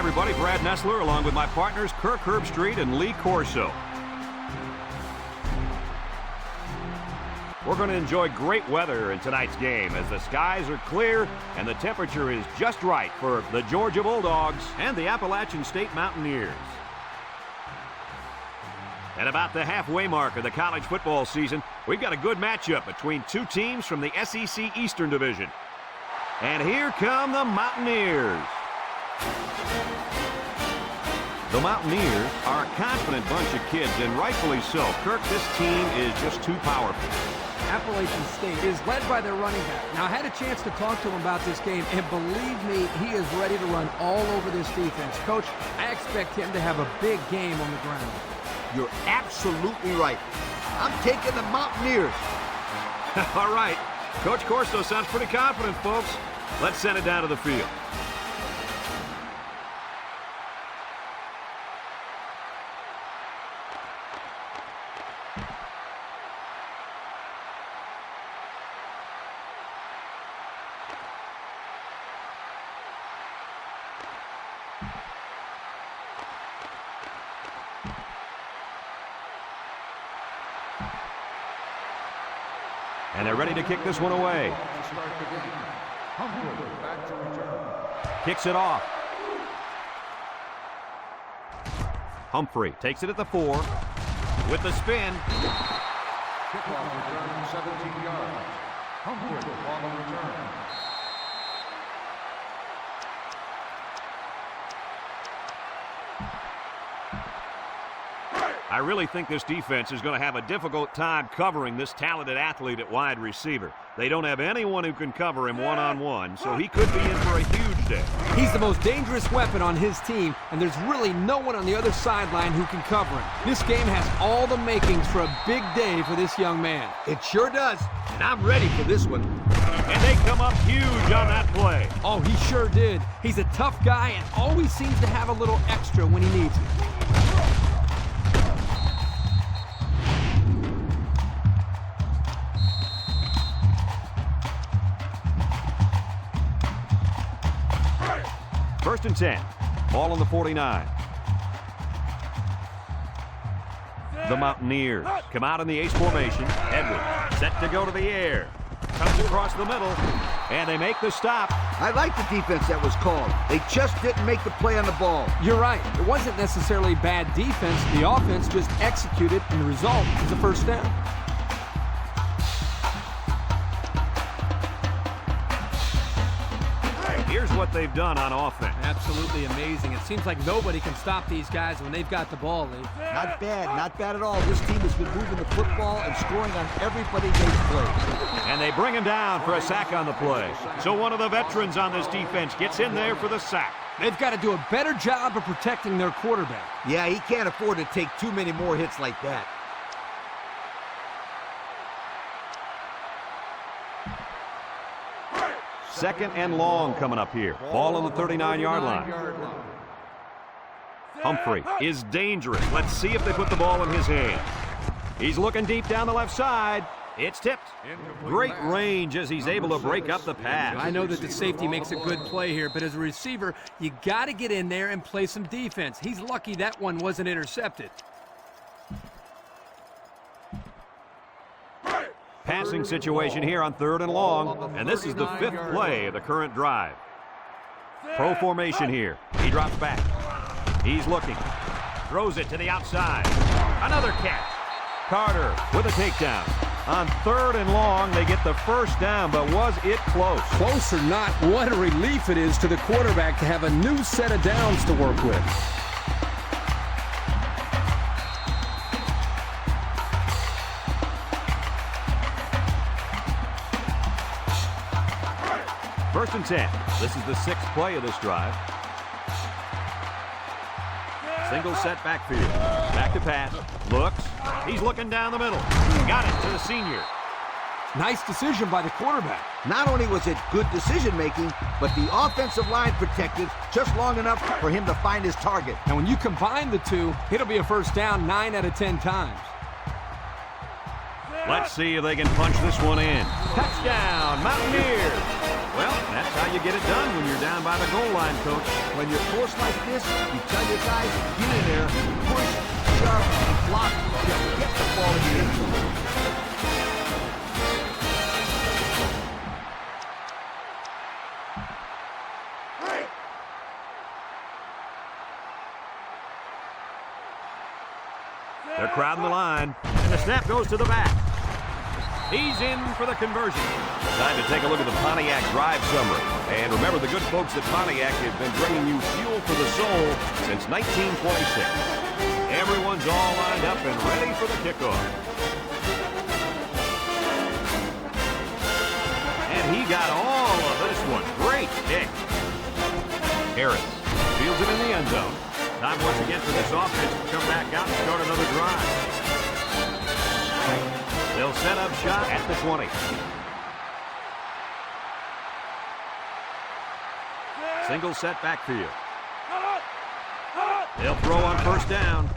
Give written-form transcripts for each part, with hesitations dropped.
everybody. Brad Nessler along with my partners Kirk Herbstreit and Lee Corso. We're going to enjoy great weather in tonight's game as the skies are clear and the temperature is just right for the Georgia Bulldogs and the Appalachian State Mountaineers. At about the halfway mark of the college football season, we've got a good matchup between two teams from the SEC Eastern Division. And here come the Mountaineers. The Mountaineers are a confident bunch of kids, and rightfully so. Kirk, this team is just too powerful. Appalachian State is led by their running back. Now, I had a chance to talk to him about this game, and believe me, he is ready to run all over this defense. Coach, I expect him to have a big game on the ground. You're absolutely right. I'm taking the Mountaineers. All right. Coach Corso sounds pretty confident, folks. Let's send it down to the field. And they're ready to kick this one away. Kicks it off. Humphrey takes it at the 4 with the spin. Kickoff return 17 yards. Humphrey on the return. I really think this defense is going to have a difficult time covering this talented athlete at wide receiver. They don't have anyone who can cover him one-on-one, so he could be in for a huge day. He's the most dangerous weapon on his team, and there's really no one on the other sideline who can cover him. This game has all the makings for a big day for this young man. It sure does, and I'm ready for this one. And they come up huge on that play. Oh, he sure did. He's a tough guy and always seems to have a little extra when he needs it. First and 10. Ball on the 49. The Mountaineers come out in the ace formation. Edwards set to go to the air. Comes across the middle, and they make the stop. I like the defense that was called. They just didn't make the play on the ball. You're right. It wasn't necessarily bad defense. The offense just executed, and the result is a first down. Here's what they've done on offense. Absolutely amazing. It seems like nobody can stop these guys when they've got the ball, Lee. Not bad at all. This team has been moving the football and scoring on everybody they've played. And they bring him down for a sack on the play. So one of the veterans on this defense gets in there for the sack. They've got to do a better job of protecting their quarterback. Yeah, he can't afford to take too many more hits like that. Second and long coming up here. Ball on the 39-yard line. Humphrey is dangerous. Let's see if they put the ball in his hands. He's looking deep down the left side. It's tipped. Great range as he's able to break up the pass. I know that the safety makes a good play here, but as a receiver, you got to get in there and play some defense. He's lucky that one wasn't intercepted. Passing situation here on 3rd and long, and this is the 5th play of the current drive. Pro formation here. He drops back. He's looking. Throws it to the outside. Another catch. Carter with a takedown. On 3rd and long, they get the first down, but was it close? Close or not, what a relief it is to the quarterback to have a new set of downs to work with. First and 10. This is the 6th play of this drive. Single set backfield. Back to pass. Looks. He's looking down the middle. Got it to the senior. Nice decision by the quarterback. Not only was it good decision-making, but the offensive line protected just long enough for him to find his target. And when you combine the two, it'll be a first down 9 out of 10 times. Let's see if they can punch this one in. Touchdown, Mountaineers. Well, that's how you get it done when you're down by the goal line, Coach. When you're forced like this, you tell your guys, get in there, push, shove, block, just get the ball in the end zone. They're crowding the line, and the snap goes to the back. He's in for the conversion. Time to take a look at the Pontiac drive summary. And remember, the good folks at Pontiac have been bringing you fuel for the soul since 1926. Everyone's all lined up and ready for the kickoff. And he got all of this one. Great kick. Harris fields it in the end zone. Time once again for this offense to come back out and start another drive. They'll set up shot at the 20. Single set backfield. They'll throw on first down.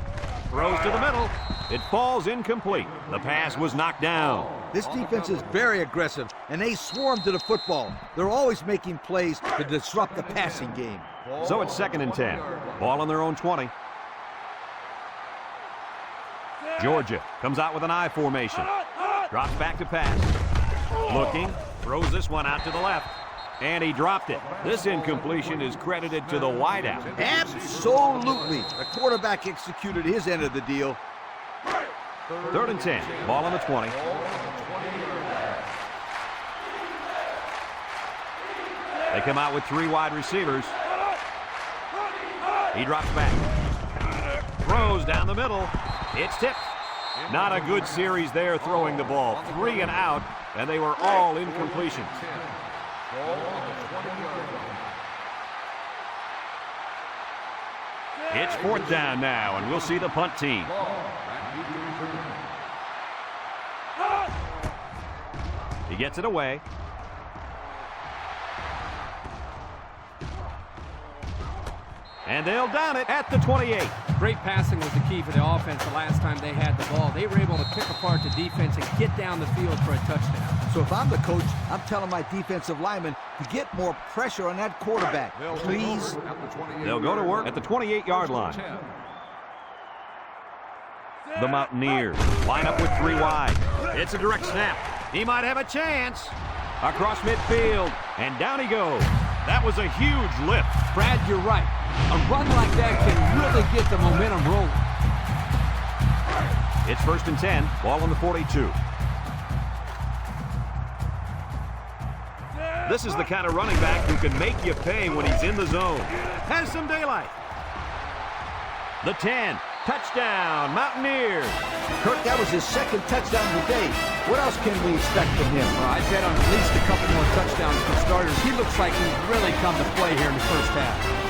Throws to the middle. It falls incomplete. The pass was knocked down. This defense is very aggressive, and they swarm to the football. They're always making plays to disrupt the passing game. So it's 2nd and 10. Ball on their own 20. Georgia comes out with an I formation. Drops back to pass. Looking. Throws this one out to the left. And he dropped it. This incompletion is credited to the wideout. Absolutely. The quarterback executed his end of the deal. 3rd and 10. Ball on the 20. They come out with 3 wide receivers. He drops back. Throws down the middle. It's tipped. Not a good series there throwing the ball. 3 and out, and they were all incompletions. It's 4th down now, and we'll see the punt team. He gets it away. And they'll down it at the 28. Great passing was the key for the offense the last time they had the ball. They were able to pick apart the defense and get down the field for a touchdown. So if I'm the coach, I'm telling my defensive linemen to get more pressure on that quarterback. Please. They'll go to work at the 28-yard line. The Mountaineers line up with 3 wide. It's a direct snap. He might have a chance. Across midfield, and down he goes. That was a huge lift. Brad, you're right. A run like that can really get the momentum rolling. It's 1st and 10. Ball on the 42. This is the kind of running back who can make you pay when he's in the zone. Has some daylight. The 10. Touchdown, Mountaineers. Kirk, that was his 2nd touchdown of the day. What else can we expect from him? Well, I bet on at least a couple more touchdowns for starters. He looks like he's really come to play here in the first half.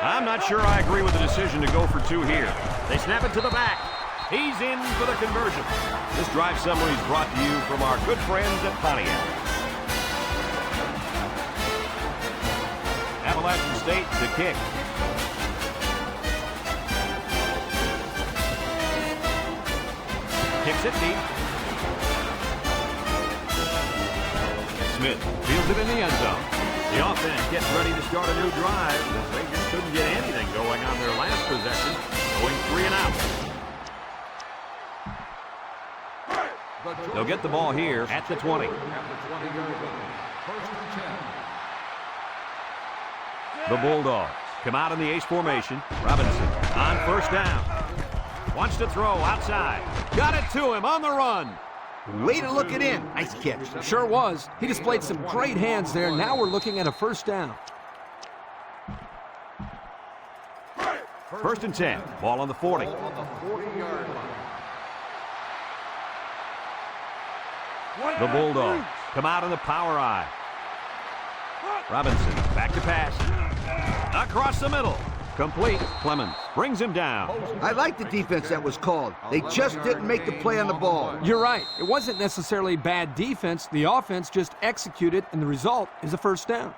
I'm not sure I agree with the decision to go for 2 here. They snap it to the back. He's in for the conversion. This drive summary is brought to you from our good friends at Pontiac. Appalachian State to kick. Kicks it deep. Smith fields it in the end zone. The offense gets ready to start a new drive. They just couldn't get anything going on their last possession, going 3 and out. They'll get the ball here at the 20. The Bulldogs come out in the ace formation. Robinson on first down. Wants to throw outside. Got it to him on the run. Way to look it in. Nice catch. Sure was. He displayed some great hands there. Now we're looking at a first down. 1st and 10. Ball on the 40. The Bulldogs come out in the power eye. Robinson back to pass. Across the middle. Complete. Clemens brings him down. I like the defense that was called. They just didn't make the play on the ball. You're right. It wasn't necessarily bad defense. The offense just executed, and the result is a first down.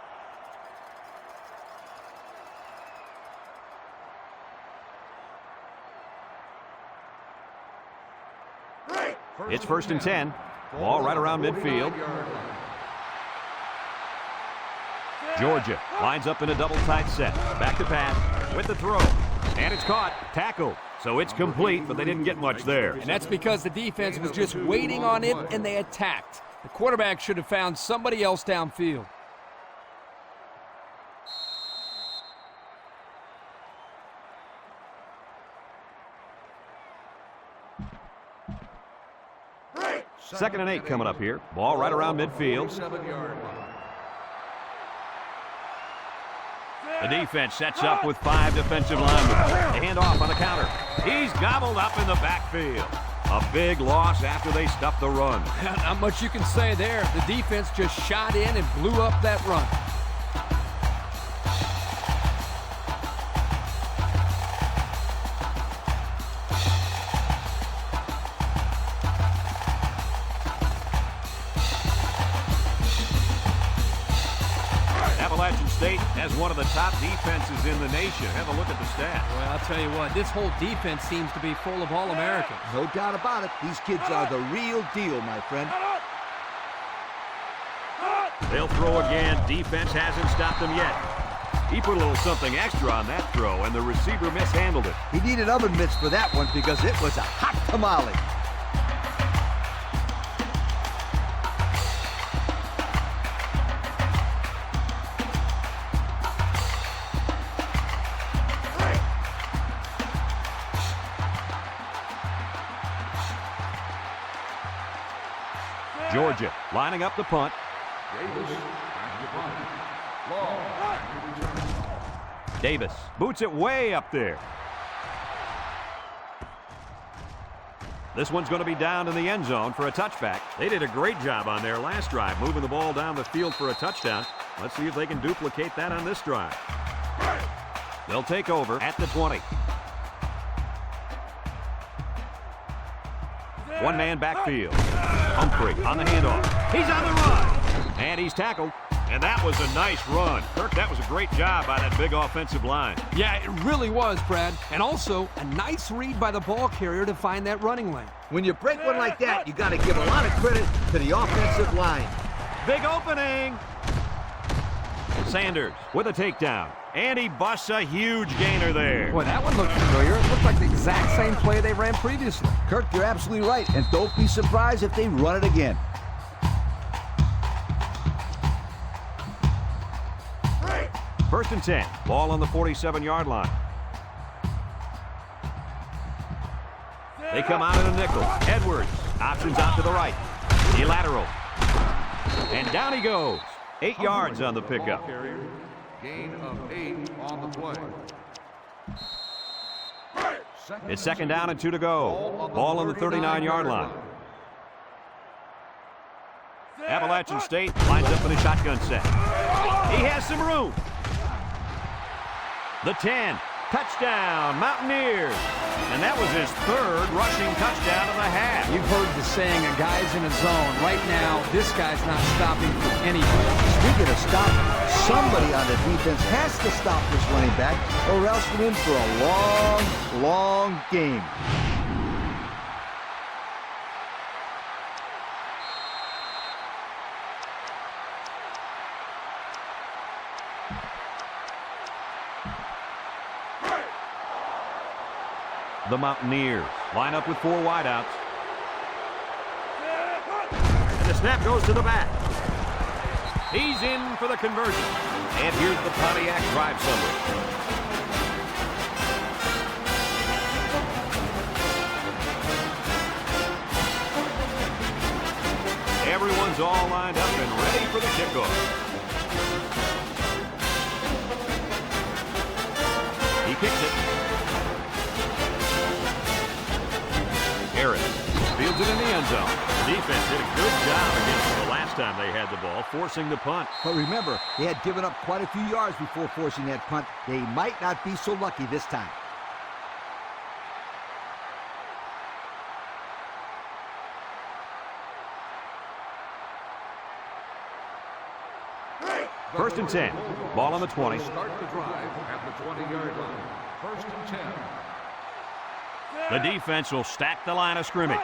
It's 1st and 10. Ball right around midfield. Georgia lines up in a double tight set. Back to pass with the throw. And it's caught. Tackled. So it's complete, but they didn't get much there. And that's because the defense was just waiting on it, and they attacked. The quarterback should have found somebody else downfield. Second and 8 coming up here. Ball right around midfield. The defense sets up with 5 defensive linemen. They hand off on the counter. He's gobbled up in the backfield. A big loss after they stuffed the run. Not much you can say there. The defense just shot in and blew up that run. Appalachian State has one of the top defenses in the nation. Have a look at the stats. Well, I'll tell you what, this whole defense seems to be full of All-Americans. No doubt about it. These kids are the real deal, my friend. They'll throw again. Defense hasn't stopped them yet. He put a little something extra on that throw, and the receiver mishandled it. He needed oven mitts for that one because it was a hot tamale. Georgia lining up the punt. Davis boots it way up there. This one's going to be down in the end zone for a touchback. They did a great job on their last drive, moving the ball down the field for a touchdown. Let's see if they can duplicate that on this drive. They'll take over at the 20. One-man backfield. Humphrey on the handoff. He's on the run. And he's tackled. And that was a nice run. Kirk, that was a great job by that big offensive line. Yeah, it really was, Brad. And also, a nice read by the ball carrier to find that running lane. When you break one like that, you got to give a lot of credit to the offensive line. Big opening. Sanders with a takedown. And he busts a huge gainer there. Boy, that one looked familiar. It looked like the exact same play they ran previously. Kirk, you're absolutely right. And don't be surprised if they run it again. First and 10. Ball on the 47-yard line. They come out in a nickel. Edwards. Options out to the right. He lateral. And down he goes. 8 yards on the pickup. Gain of 8 on the play. It's second down and 2 to go. Ball on the 39-yard line. Appalachian State lines up in a shotgun set. He has some room. The 10. Touchdown, Mountaineers. And that was his 3rd rushing touchdown of the half. You've heard the saying, a guy's in a zone. Right now, this guy's not stopping for anybody. Speaking of stopping, somebody on the defense has to stop this running back, or else we're in for a long, long game. The Mountaineers line up with 4 wideouts. And the snap goes to the back. He's in for the conversion. And here's the Pontiac drive summary. Everyone's all lined up and ready for the kickoff. He kicks it. Harris fields loads it in the end zone. The defense did a good job against them the last time they had the ball, forcing the punt. But remember, they had given up quite a few yards before forcing that punt. They might not be so lucky this time. First and 10. Ball on the 20. Start the drive at the 20-yard line. First and 10. The defense will stack the line of scrimmage.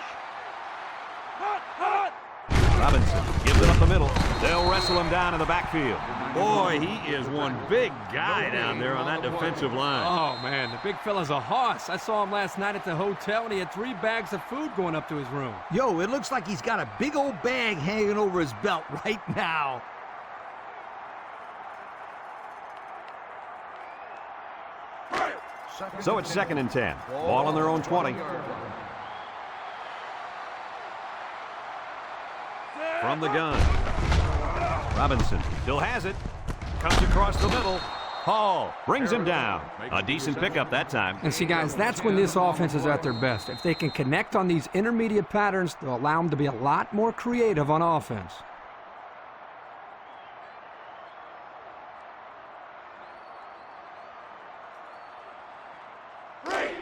Robinson gives it up the middle. They'll wrestle him down in the backfield. Boy, he is one big guy down there on that defensive line. Oh, man, the big fella's a hoss. I saw him last night at the hotel, and he had 3 bags of food going up to his room. Yo, it looks like he's got a big old bag hanging over his belt right now. So it's second and 10. Ball on their own 20. From the gun. Robinson still has it. Comes across the middle. Hall brings him down. A decent pickup that time. And see, guys, that's when this offense is at their best. If they can connect on these intermediate patterns, they'll allow them to be a lot more creative on offense.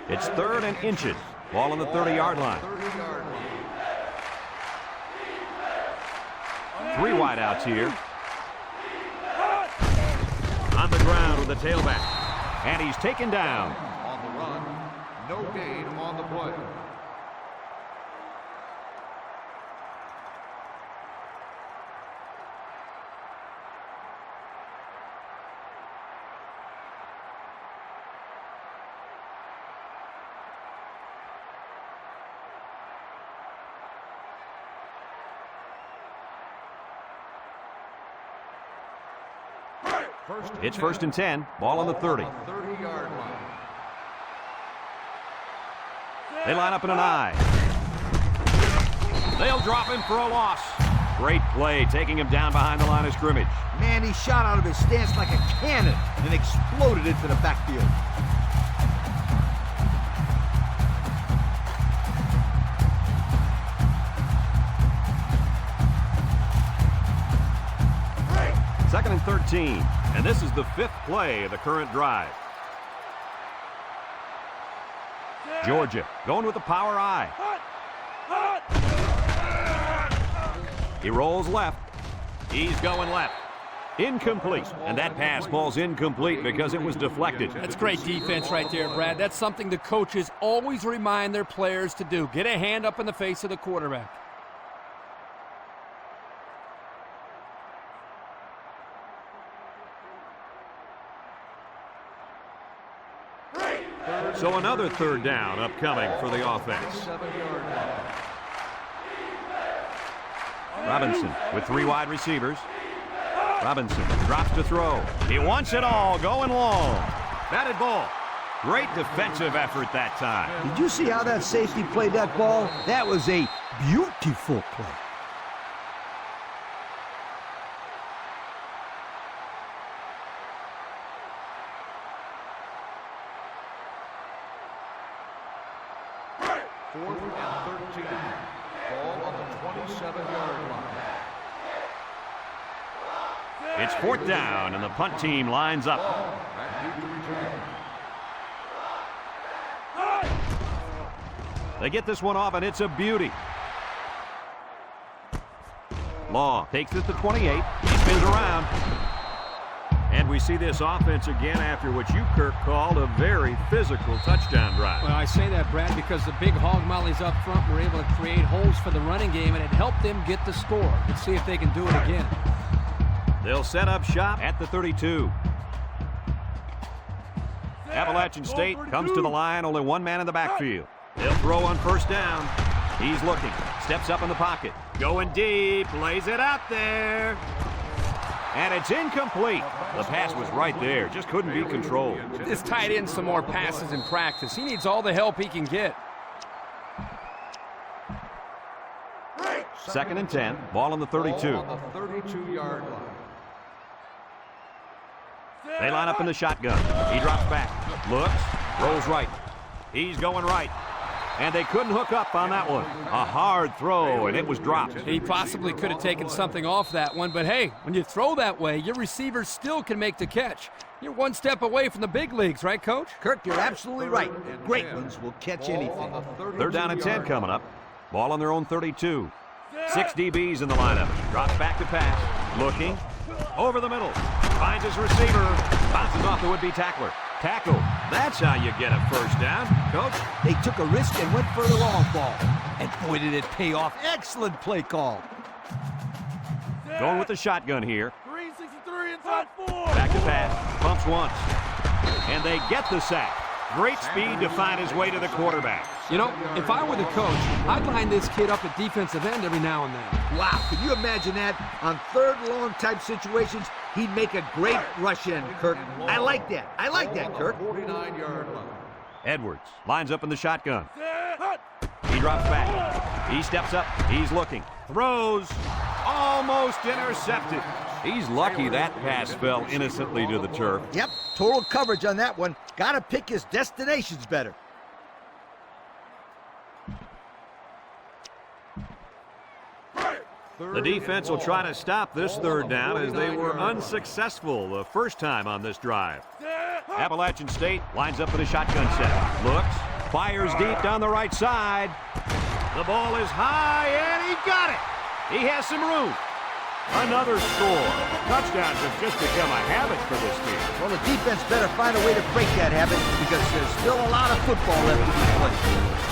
It's 3rd and inches. Ball on the 30-yard line. 3 wideouts here. On the ground with the tailback. And he's taken down. On the run, no gain on the play. It's first and 10. Ball on the 30. 30-yard line. They line up in an I. They'll drop him for a loss. Great play, taking him down behind the line of scrimmage. Man, he shot out of his stance like a cannon and exploded into the backfield. Second and 13. And this is the 5th play of the current drive. Georgia going with the power I. He rolls left. He's going left. Incomplete. And that pass ball's incomplete because it was deflected. That's great defense right there, Brad. That's something the coaches always remind their players to do. Get a hand up in the face of the quarterback. So another 3rd down upcoming for the offense. Robinson with 3 wide receivers. Robinson drops to throw. He wants it all, going long. Batted ball. Great defensive effort that time. Did you see how that safety played that ball? That was a beautiful play. Fourth and 13. Ball on the 27-yard line. It's 4th down, and the punt team lines up. Back deep to return. They get this one off, and it's a beauty. Law takes it to 28. He spins around. And we see this offense again after what you, Kirk, called a very physical touchdown drive. Well, I say that, Brad, because the big hog mollies up front were able to create holes for the running game, and it helped them get the score. Let's see if they can do it again. They'll set up shop at the 32. Appalachian State comes to the line, only 1 man in the backfield. They'll throw on 1st down. He's looking, steps up in the pocket, going deep, lays it out there. And it's incomplete. The pass was right there, just couldn't be controlled. This tight end some more passes in practice. He needs all the help he can get. Second and 10, ball on the 32. Ball on the 32-yard line. They line up in the shotgun. He drops back, looks, rolls right. He's going right. And they couldn't hook up on that one. A hard throw, and it was dropped. He possibly could have taken something off that one, but hey, when you throw that way, your receiver still can make the catch. You're one step away from the big leagues, right, Coach? Kirk, you're absolutely right. Great ones will catch anything. They're down at 10 coming up. Ball on their own 32. 6 DBs in the lineup. Drops back to pass. Looking. Over the middle. Finds his receiver. Bounces off the would-be tackler. Tackle. That's how you get a first down. Coach? They took a risk and went for the long ball. And boy, did it pay off. Excellent play call. Going with the shotgun here. 363 inside 4. Back to pass. Pumps once. And they get the sack. Great speed to find his way to the quarterback. You know, if I were the coach, I'd line this kid up at defensive end every now and then. Wow, can you imagine that? On third and long type situations, he'd make a great rush in, Kirk. I like that. I like that, Kirk. 49-yard line. Edwards lines up in the shotgun. He drops back. He steps up. He's looking. Throws. Almost intercepted. He's lucky that pass fell innocently to the turf. Yep, total coverage on that one. Got to pick his destinations better. The defense will try to stop this third down as they were unsuccessful the first time on this drive. Appalachian State lines up for the shotgun set. Looks, fires deep down the right side. The ball is high, and he got it. He has some room. Another score. Touchdowns have just become a habit for this team. Well, the defense better find a way to break that habit because there's still a lot of football left to be played.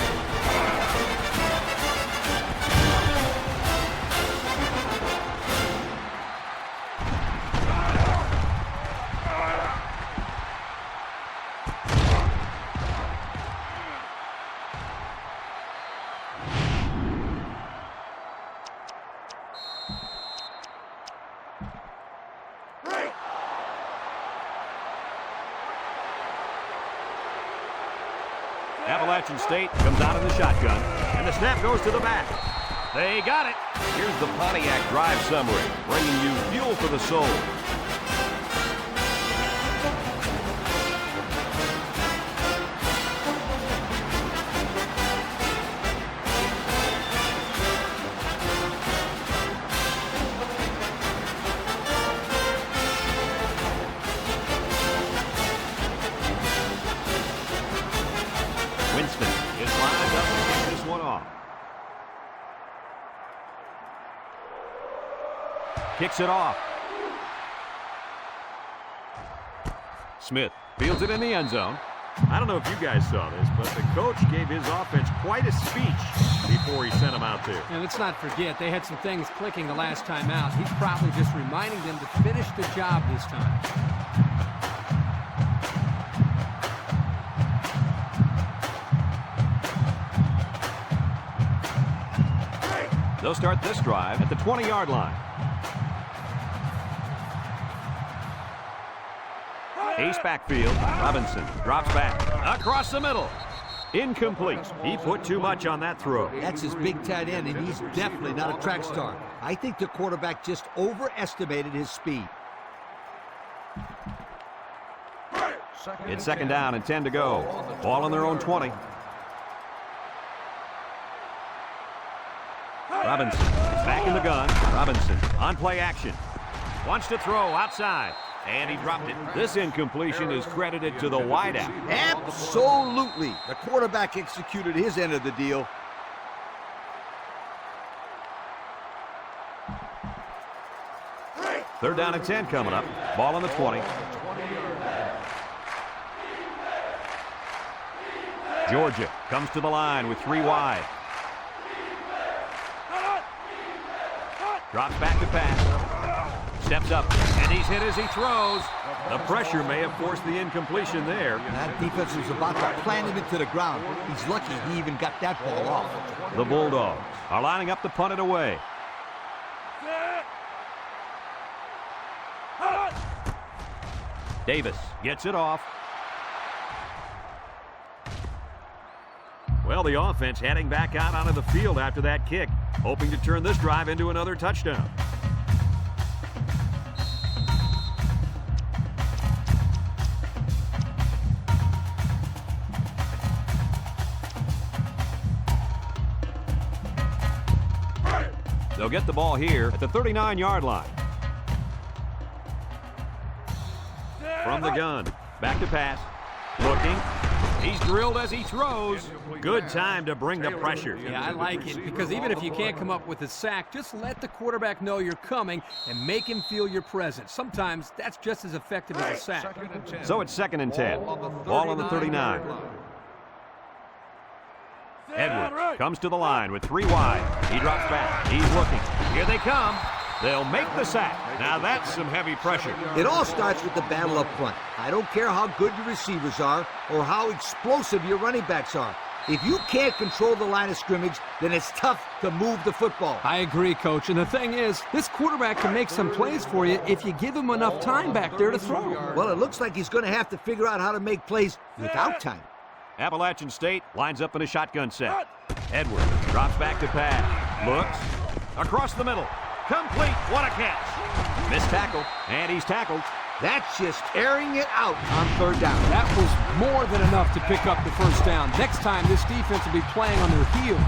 Appalachian State comes out in the shotgun, and the snap goes to the back. They got it. Here's the Pontiac drive summary, bringing you fuel for the soul. Winston is lined up to kick this one off. Kicks it off. Smith fields it in the end zone. I don't know if you guys saw this, but the coach gave his offense quite a speech before he sent them out there. And let's not forget, they had some things clicking the last time out. He's probably just reminding them to finish the job this time. They'll start this drive at the 20-yard line. Ace backfield. Robinson drops back. Across the middle. Incomplete. He put too much on that throw. That's his big tight end, and he's definitely not a track star. I think the quarterback just overestimated his speed. It's second down and 10 to go. Ball on their own 20. Robinson is back in the gun. Robinson on play action. Wants to throw outside. And he dropped it. This incompletion is credited to the wideout. Absolutely. The quarterback executed his end of the deal. Third down and 10 coming up. Ball on the 20. Georgia comes to the line with 3 wide. Drops back to pass. Steps up, and he's hit as he throws. The pressure may have forced the incompletion there. That defense was about to plant him into the ground. He's lucky he even got that ball off. The Bulldogs are lining up to punt it away. Davis gets it off. Well, the offense heading back out onto the field after that kick, hoping to turn this drive into another touchdown. They'll get the ball here at the 39-yard line. From the gun, back to pass. Looking. He's drilled as he throws. Good time to bring the pressure. Yeah, I like it because even if you can't come up with a sack, just let the quarterback know you're coming and make him feel your presence. Sometimes that's just as effective as a sack. So it's 2nd and 10. Ball on the 39. Edwards comes to the line with 3 wide. He drops back. He's looking. Here they come. They'll make the sack. Now that's some heavy pressure. It all starts with the battle up front. I don't care how good your receivers are or how explosive your running backs are. If you can't control the line of scrimmage, then it's tough to move the football. I agree, Coach. And the thing is, this quarterback can make some plays for you if you give him enough time back there to throw. Well, it looks like he's going to have to figure out how to make plays without time. Appalachian State lines up in a shotgun set. Edwards drops back to pass. Looks. Across the middle. Complete. What a catch. Missed tackle. And he's tackled. That's just airing it out on 3rd down. That was more than enough to pick up the 1st down. Next time, this defense will be playing on their heels.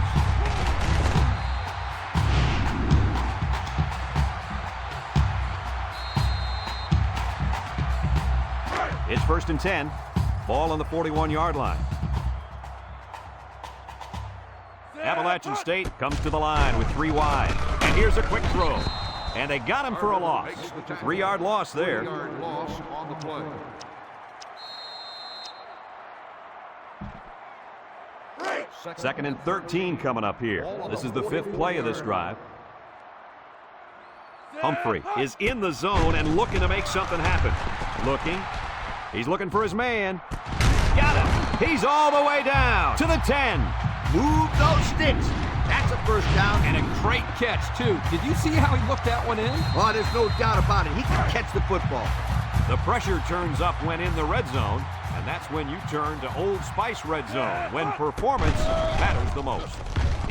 It's 1st and 10. Ball on the 41-yard line. Appalachian State comes to the line with 3 wide. And here's a quick throw. And they got him for a loss. 3-yard loss there. 3-yard loss on the play. Second and 13 coming up here. This is the 5th play of this drive. Humphrey is in the zone and looking to make something happen. Looking. He's looking for his man. Got him. He's all the way down to the 10. Move those sticks. That's a 1st down. And a great catch, too. Did you see how he looked that one in? Oh, there's no doubt about it. He can catch the football. The pressure turns up when in the red zone, and that's when you turn to Old Spice red zone, when performance matters the most.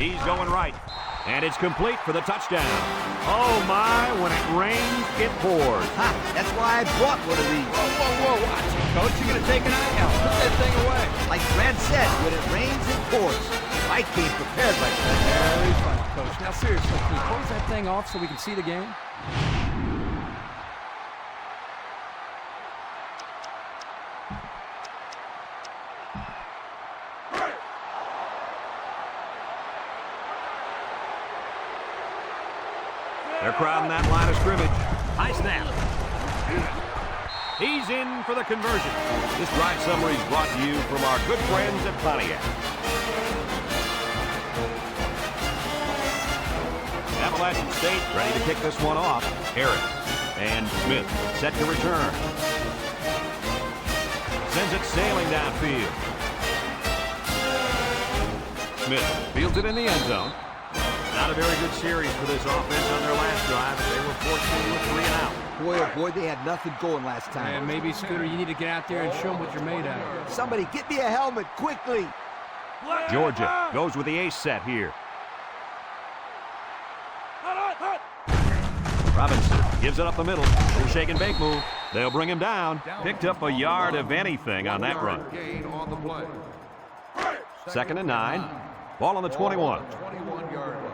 He's going right, and it's complete for the touchdown. Oh, my, when it rains, it pours. Ha, that's why I brought one of these. Whoa, watch it, Coach. You're going to take an eye out. Put that thing away. Like Brad said, when it rains, it pours. I came prepared like that. Very funny, Coach. Now, seriously, can you close that thing off so we can see the game? They're crowding that line of scrimmage. High snap. He's in for the conversion. This drive summary is brought to you from our good friends at Pontiac. Appalachian State ready to kick this one off. Harris and Smith set to return. Sends it sailing downfield. Smith fields it in the end zone. Not a very good series for this offense on their last drive. They were fortunate with 3 and out. Boy, oh boy, they had nothing going last time. And maybe, Scooter, you need to get out there and show them what you're made out of. Somebody get me a helmet quickly. Georgia goes with the ace set here. Robinson gives it up the middle. Little shake and bake move. They'll bring him down. Picked up a yard of anything on that run. Gain on the play. 2nd and 9. Ball on the 21. 21-yard line.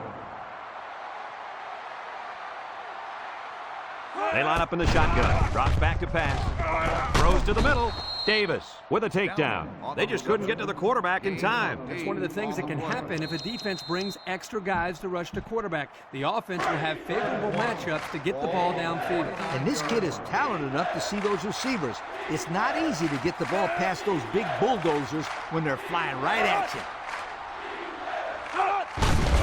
They line up in the shotgun. Drops back to pass. Throws to the middle. Davis with a takedown. They just couldn't get to the quarterback in time. It's one of the things that can happen if a defense brings extra guys to rush the quarterback. The offense will have favorable matchups to get the ball downfield. And this kid is talented enough to see those receivers. It's not easy to get the ball past those big bulldozers when they're flying right at you.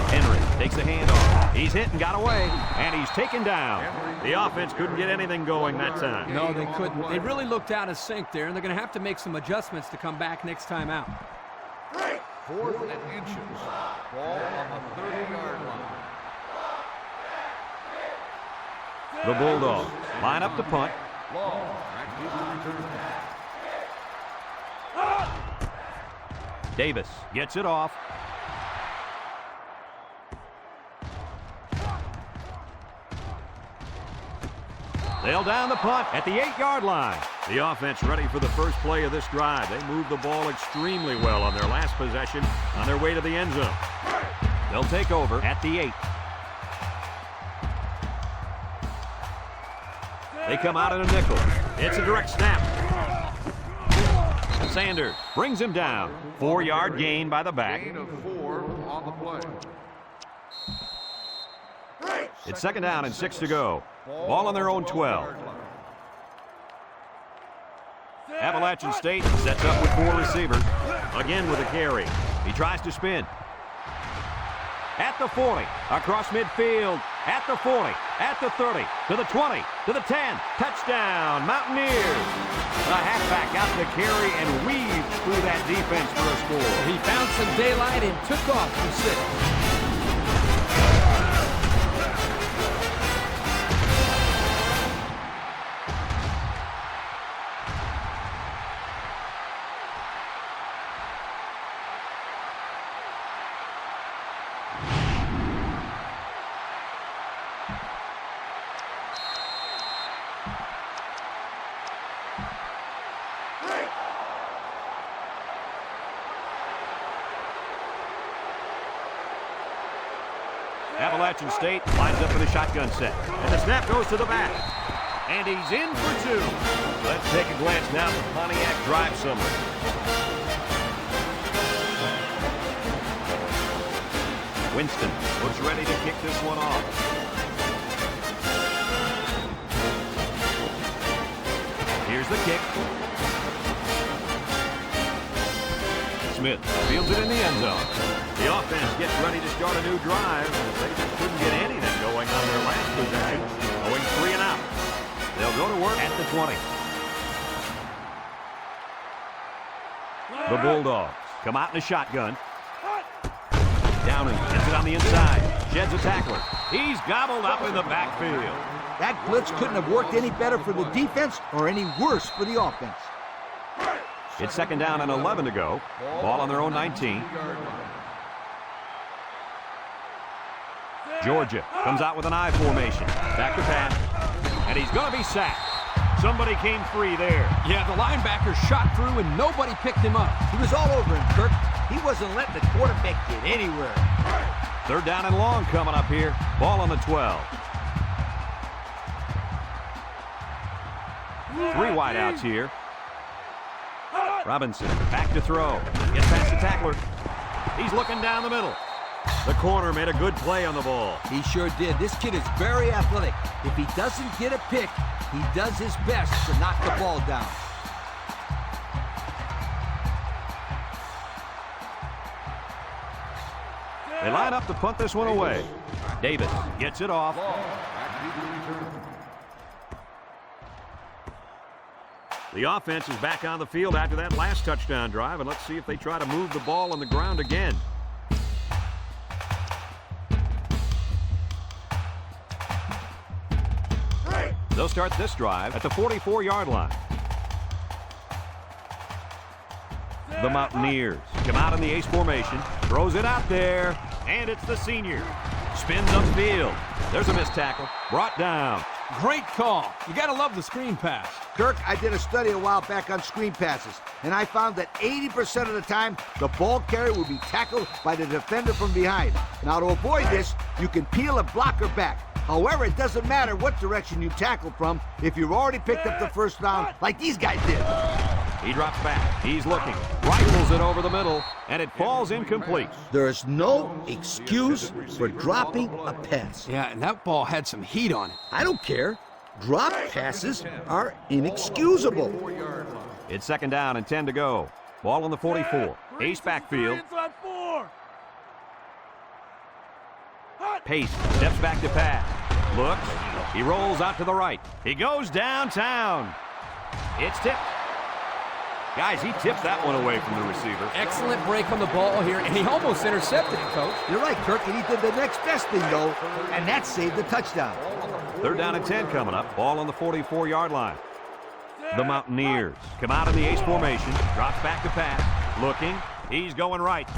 Henry takes the handoff. He's hit and got away, and he's taken down. The offense couldn't get anything going that time. No, they couldn't. They really looked out of sync there, and they're going to have to make some adjustments to come back next time out. 4th and inches. Ball on the 30-yard line. The Bulldogs line up to punt. Long. Back to the return. Davis gets it off. They'll down the punt at the 8-yard line. The offense ready for the first play of this drive. They moved the ball extremely well on their last possession on their way to the end zone. They'll take over at the 8. They come out in a nickel. It's a direct snap. Sanders brings him down. 4-yard gain by the back. Gain of 4 on the play. It's 2nd down and 6 to go. Ball on their own 12. Appalachian State sets up with 4 receivers. Again with a carry. He tries to spin. At the 40, across midfield, at the 40, at the 30, to the 20, to the 10. Touchdown, Mountaineers. The halfback got the carry and weaved through that defense for a score. He found some daylight and took off for 6. Appalachian State lines up for the shotgun set. And the snap goes to the back. And he's in for 2. Let's take a glance now at the Pontiac drive summary. Winston looks ready to kick this one off. Here's the kick. Smith fields it in the end zone. The offense gets ready to start a new drive. They just couldn't get anything going on their last possession. Going 3 and out. They'll go to work at the 20. The Bulldogs come out in a shotgun. Downing gets it on the inside. Sheds a tackler. He's gobbled up in the backfield. That blitz couldn't have worked any better for the defense or any worse for the offense. It's 2nd down and 11 to go. Ball on their own 19. Georgia comes out with an I formation. Back to pass. And he's going to be sacked. Somebody came free there. Yeah, the linebacker shot through and nobody picked him up. He was all over him, Kirk. He wasn't letting the quarterback get anywhere. 3rd down and long coming up here. Ball on the 12. 3 wideouts here. Robinson back to throw. Gets past the tackler. He's looking down the middle. The corner made a good play on the ball. He sure did. This kid is very athletic. If he doesn't get a pick, he does his best to knock the ball down. They line up to punt this one away. Davis gets it off. The offense is back on the field after that last touchdown drive, and let's see if they try to move the ball on the ground again. They'll start this drive at the 44-yard line. The Mountaineers come out in the ace formation, throws it out there, and it's the senior. Spins upfield. There's a missed tackle. Brought down. Great call. You got to love the screen pass. Kirk, I did a study a while back on screen passes, and I found that 80% of the time, the ball carrier will be tackled by the defender from behind. Now, to avoid this, you can peel a blocker back. However, it doesn't matter what direction you tackle from if you've already picked up the first down like these guys did. He drops back. He's looking. Rifles it over the middle, and it falls incomplete. There is no excuse for dropping a pass. Yeah, and that ball had some heat on it. I don't care. Drop passes are inexcusable. It's 2nd down and 10 to go. Ball on the 44. Ace backfield. Pace steps back to pass. Looks. He rolls out to the right. He goes downtown. It's tipped. Guys, he tipped that one away from the receiver. Excellent break on the ball here, and he almost intercepted it, Coach. You're right, Kirk, and he did the next best thing, though, and that saved the touchdown. 3rd down and 10 coming up. Ball on the 44-yard line. The Mountaineers come out in the ace formation. Drops back to pass. Looking. He's going right.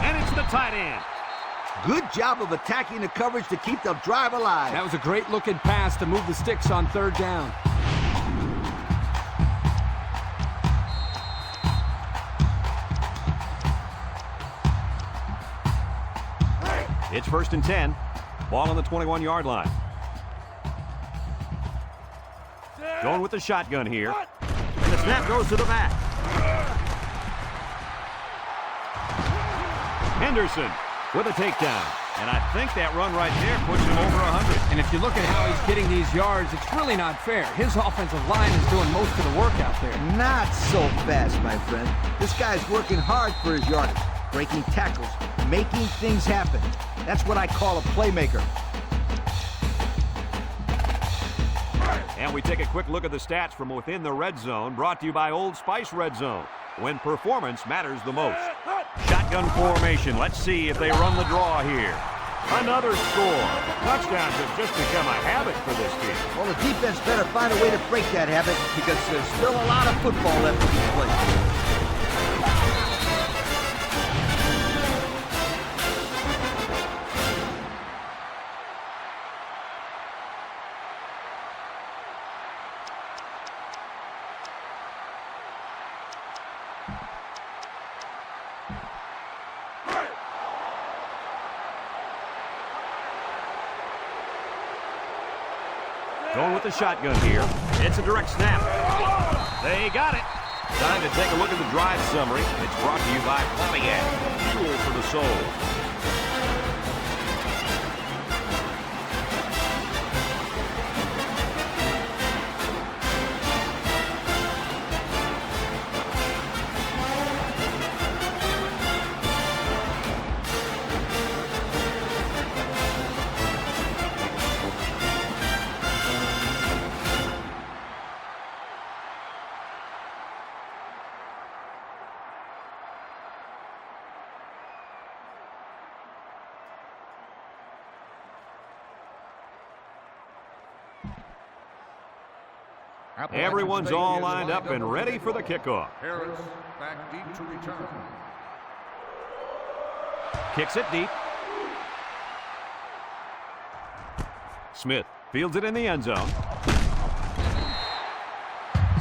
And it's the tight end. Good job of attacking the coverage to keep the drive alive. That was a great-looking pass to move the sticks on 3rd down. It's 1st and 10. Ball on the 21-yard line. Going with the shotgun here. And the snap goes to the back. Henderson with a takedown. And I think that run right there puts him over 100. And if you look at how he's getting these yards, it's really not fair. His offensive line is doing most of the work out there. Not so fast, my friend. This guy's working hard for his yardage, breaking tackles, making things happen. That's what I call a playmaker. And we take a quick look at the stats from within the red zone, brought to you by Old Spice Red Zone, when performance matters the most. Shotgun formation. Let's see if they run the draw here. Another score. Touchdowns have just become a habit for this team. Well, the defense better find a way to break that habit because there's still a lot of football left to be played. Going with the shotgun here. It's a direct snap. They got it. Time to take a look at the drive summary. It's brought to you by Pontiac. Fuel for the soul. Everyone's all lined up and ready for the kickoff. Harris back deep to return. Kicks it deep. Smith fields it in the end zone.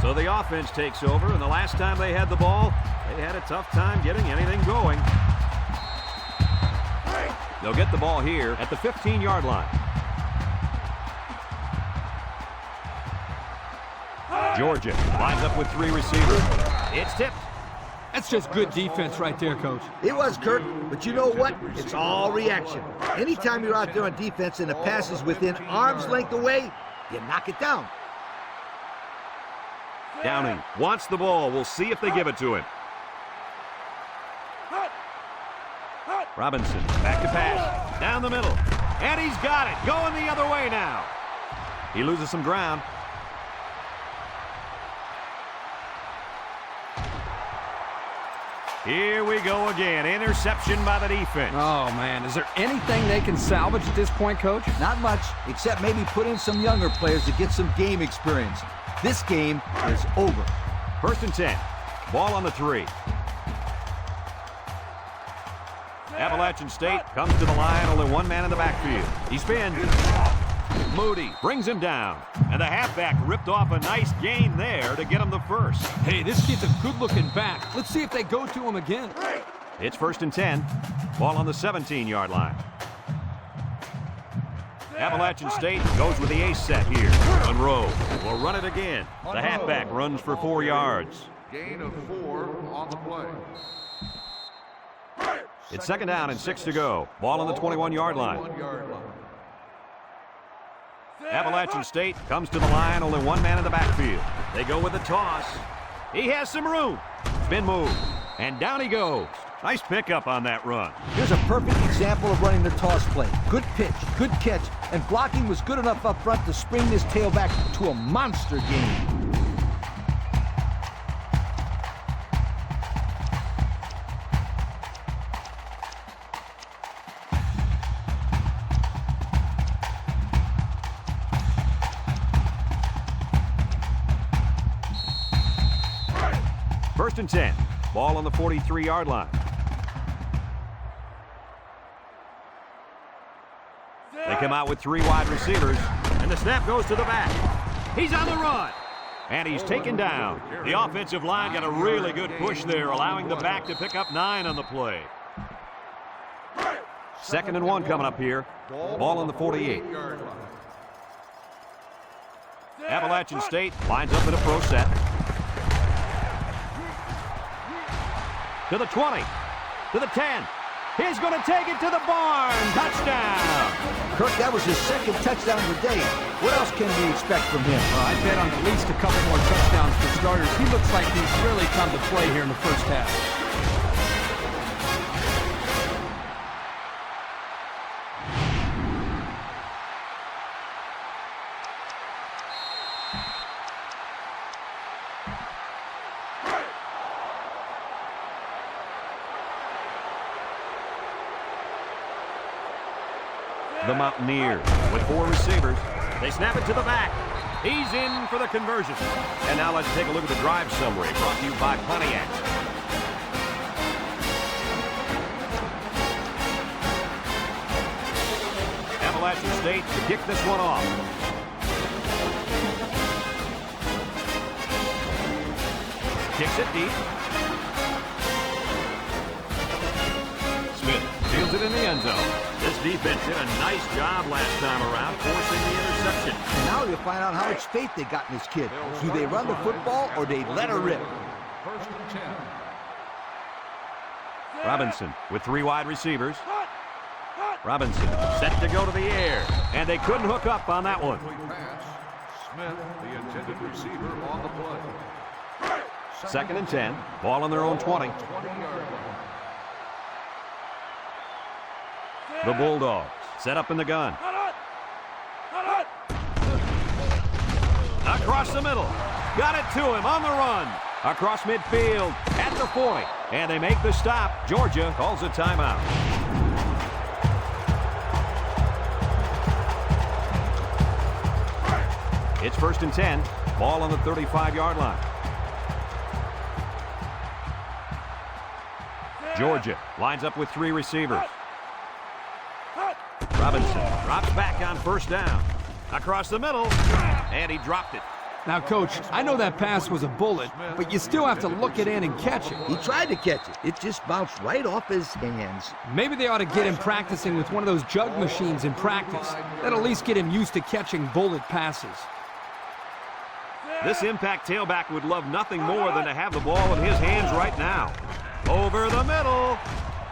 So the offense takes over, and the last time they had the ball, they had a tough time getting anything going. They'll get the ball here at the 15-yard line. Georgia lines up with 3 receivers. It's tipped. That's just good defense right there, Coach. It was, Kurt, but you know what? It's all reaction. Anytime you're out there on defense and the pass is within arm's length away, you knock it down. Downing wants the ball. We'll see if they give it to him. Robinson back to pass. Down the middle. And he's got it. Going the other way now. He loses some ground. Here we go again. Interception by the defense. Oh, man. Is there anything they can salvage at this point, Coach? Not much, except maybe put in some younger players to get some game experience. This game is over. 1st and 10. Ball on the 3. Appalachian State comes to the line. Only one man in the backfield. He spins. Moody brings him down. And the halfback ripped off a nice gain there to get him the first. Hey, this kid's a good-looking back. Let's see if they go to him again. It's 1st and 10. Ball on the 17-yard line. Appalachian State goes with the ace set here. Monroe will run it again. The halfback runs for 4 yards. Gain of 4 on the play. It's 2nd down and 6 to go. Ball on the 21-yard line. Appalachian State comes to the line. Only one man in the backfield. They go with the toss. He has some room. Spin move. And down he goes. Nice pickup on that run. Here's a perfect example of running the toss play. Good pitch, good catch, and blocking was good enough up front to spring this tailback to a monster game. First and 10. Ball on the 43-yard line. They come out with 3 wide receivers, and the snap goes to the back. He's on the run, and he's taken down. The offensive line got a really good push there, allowing the back to pick up 9 on the play. 2nd and 1 coming up here. Ball on the 48. Appalachian State lines up in a pro set. To the 20. To the 10. He's going to take it to the barn. Touchdown. Kirk, that was his second touchdown of the day. What else can we expect from him? Well, I bet on at least a couple more touchdowns for starters. He looks like he's really come to play here in the first half. The Mountaineers with 4 receivers. They snap it to the back. He's in for the conversion. And now let's take a look at the drive summary brought to you by Pontiac. Appalachian State to kick this one off. Kicks it deep. Smith fields it in the end zone. This defense did a nice job last time around, forcing the interception. And now you'll find out how much faith they got in this kid. Do they run the football or they let her rip? First and 10. Robinson with 3 wide receivers. Robinson set to go to the air, and they couldn't hook up on that one. Complete pass. Smith, the intended receiver, on the play. Second and 10. Ball on their own 20. 20-yard line. The Bulldogs set up in the gun. Across the middle. Got it to him on the run. Across midfield at the 40. And they make the stop. Georgia calls a timeout. It's first and 10. Ball on the 35-yard line. Georgia lines up with 3 receivers. Robinson drops back on first down. Across the middle, and he dropped it. Now, Coach, I know that pass was a bullet, but you still have to look it in and catch it. He tried to catch it. It just bounced right off his hands. Maybe they ought to get him practicing with one of those jug machines in practice. That'll at least get him used to catching bullet passes. This impact tailback would love nothing more than to have the ball in his hands right now. Over the middle.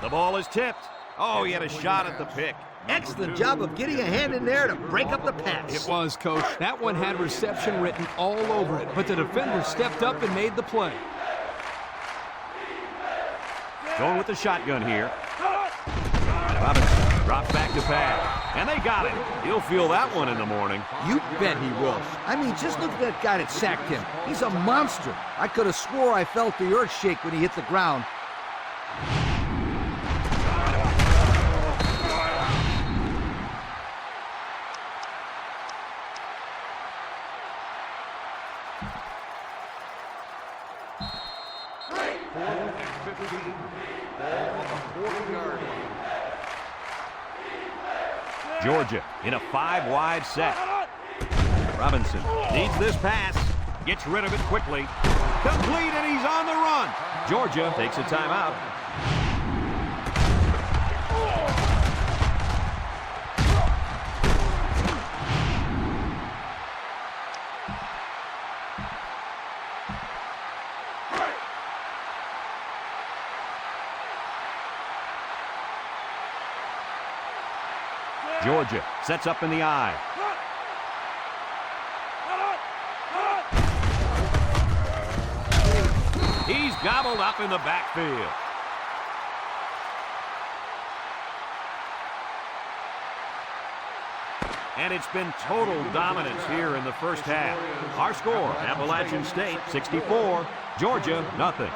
The ball is tipped. Oh, he had a shot at the pick. Excellent job of getting a hand in there to break up the pass. It was, Coach. That one had reception written all over it, but the defender stepped up and made the play. Going with the shotgun here. Robinson drops back to pass, and they got him. He'll feel that one in the morning. You bet he will. I mean, just look at that guy that sacked him. He's a monster. I could have swore I felt the earth shake when he hit the ground. Georgia in a 5-wide set. Robinson needs this pass. Gets rid of it quickly. Complete, and he's on the run. Georgia takes a timeout. Georgia sets up in the eye. He's gobbled up in the backfield. And it's been total dominance here in the first half. Our score, Appalachian State 64, Georgia nothing.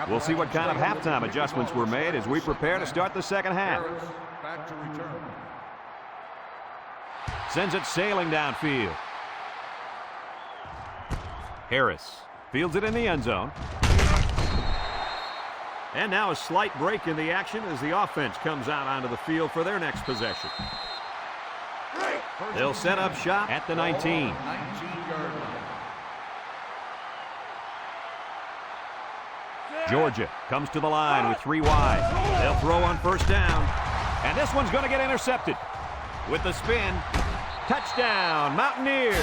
We'll see what kind of halftime adjustments were made as we prepare to start the second half. Back to return. Sends it sailing downfield. Harris fields it in the end zone. And now a slight break in the action as the offense comes out onto the field for their next possession. They'll set up shop at the 19. 19-yard line. Georgia comes to the line with 3 wide. They'll throw on first down. And this one's going to get intercepted. With the spin, touchdown, Mountaineers.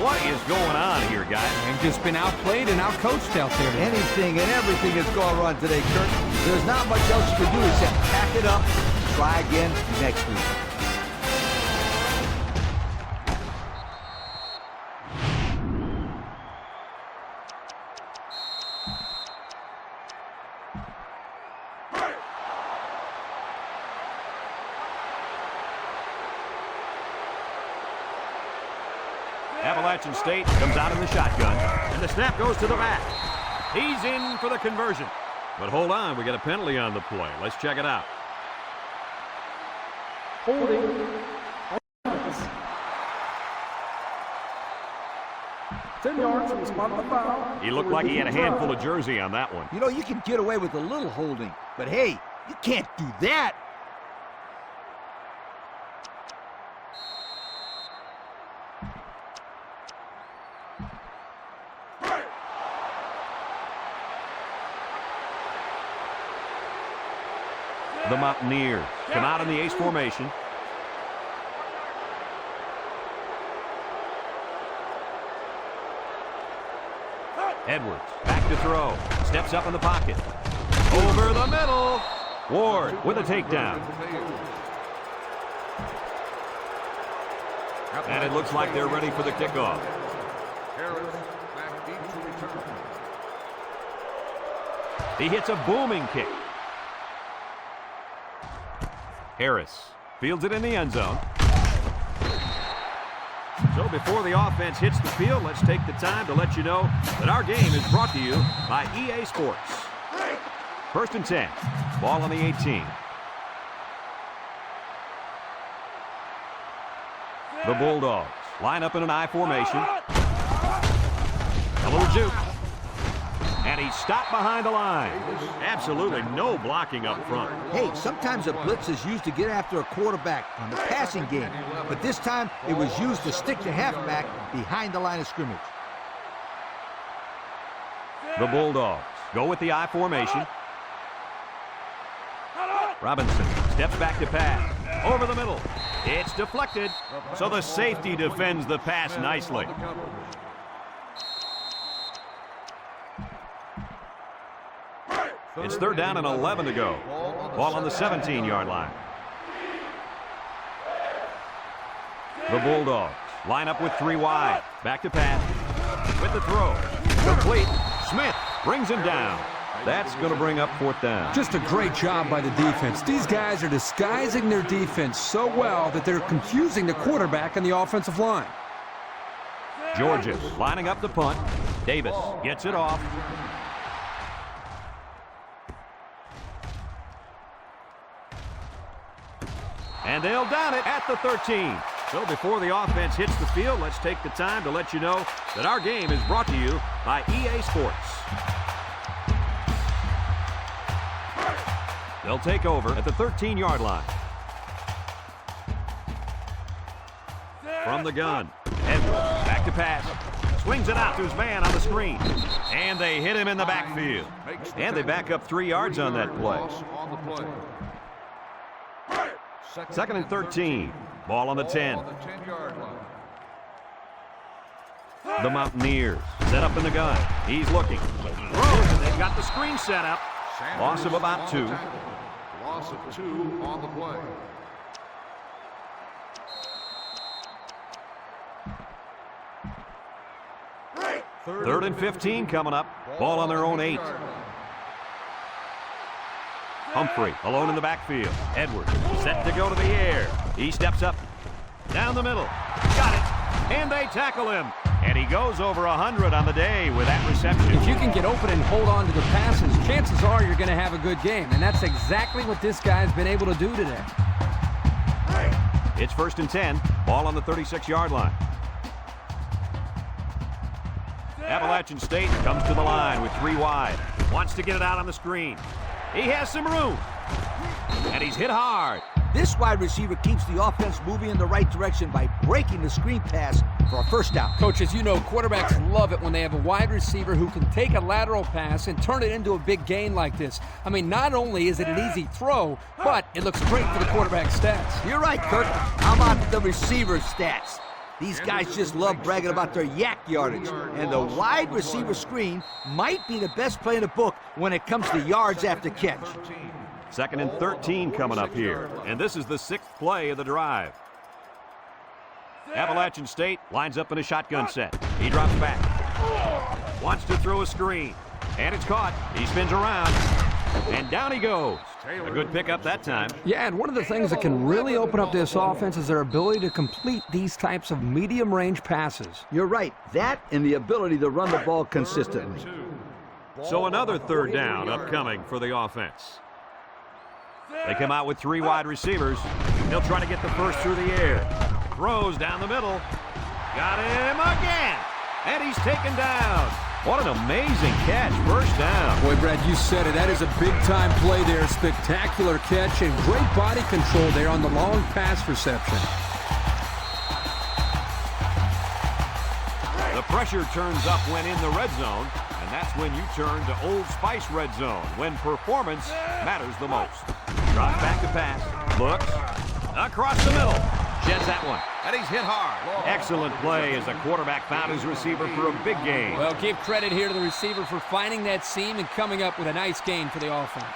What is going on here, guys? They've just been outplayed and outcoached out there today. Anything and everything is going wrong today, Kurt. There's not much else you can do except pack it up, try again next week. Appalachian State comes out in the shotgun, and the snap goes to the back. He's in for the conversion. But hold on, we got a penalty on the play. Let's check it out. Holding. 10 yards from the spot of the foul. He looked like he had a handful of jersey on that one. You know, you can get away with a little holding, but hey, you can't do that. The Mountaineers come out in the ace formation. Edwards back to throw. Steps up in the pocket. Over the middle. Ward with a takedown. And it looks like they're ready for the kickoff. Harris back deep to return. He hits a booming kick. Harris fields it in the end zone. So before the offense hits the field, let's take the time to let you know that our game is brought to you by EA Sports. First and 10. Ball on the 18. The Bulldogs line up in an I formation. A little juke. And he's stopped behind the line. Absolutely no blocking up front. Hey, sometimes a blitz is used to get after a quarterback on the passing game, but this time it was used to stick the halfback behind the line of scrimmage. The Bulldogs go with the I formation. Robinson steps back to pass. Over the middle. It's deflected, so the safety defends the pass nicely. It's third down and 11 to go. Ball on the 17-yard line. The Bulldogs line up with 3 wide. Back to pass. With the throw. Complete. Smith brings him down. That's going to bring up fourth down. Just a great job by the defense. These guys are disguising their defense so well that they're confusing the quarterback and the offensive line. Georgia lining up the punt. Davis gets it off. And they'll down it at the 13. So before the offense hits the field, let's take the time to let you know that our game is brought to you by EA Sports. They'll take over at the 13-yard line. From the gun, Edwards back to pass. Swings it out to his man on the screen. And they hit him in the backfield. And they back up 3 yards on that play. Second and 13. Ball on the 10. The Mountaineers set up in the gun. He's looking. Throws, and they've got the screen set up. Loss of about 2. Loss of 2 on the play. Third and 15 coming up. Ball on their own 8. Humphrey alone in the backfield. Edwards set to go to the air. He steps up. Down the middle. Got it. And they tackle him. And he goes over 100 on the day with that reception. If you can get open and hold on to the passes, chances are you're going to have a good game. And that's exactly what this guy's been able to do today. It's 1st and 10. Ball on the 36-yard line. Appalachian State comes to the line with 3 wide. Wants to get it out on the screen. He has some room. And he's hit hard. This wide receiver keeps the offense moving in the right direction by breaking the screen pass for a first down. Coach, as you know, quarterbacks love it when they have a wide receiver who can take a lateral pass and turn it into a big gain like this. I mean, not only is it an easy throw, but it looks great for the quarterback's stats. You're right, Kirk. How about the receiver's stats? These guys just love bragging about their yak yardage. And the wide receiver screen might be the best play in the book when it comes to yards after catch. 2nd and 13 coming up here. And this is the 6th play of the drive. Appalachian State lines up in a shotgun set. He drops back. Wants to throw a screen. And it's caught. He spins around. And down he goes. A good pickup that time. Yeah, and one of the things that can really open up this offense is their ability to complete these types of medium-range passes. You're right. That and the ability to run the ball consistently. So another 3rd down upcoming for the offense. They come out with 3 wide receivers. They'll try to get the first through the air. Throws down the middle. Got him again. And he's taken down. What an amazing catch. First down. Boy, Brad, you said it. That is a big-time play there. Spectacular catch and great body control there on the long pass reception. The pressure turns up when in the red zone, and that's when you turn to Old Spice Red Zone, when performance matters the most. Drops back to pass. Looks. Across the middle. Sheds that one. And he's hit hard. Excellent play as the quarterback found his receiver for a big gain. Well, give credit here to the receiver for finding that seam and coming up with a nice gain for the offense.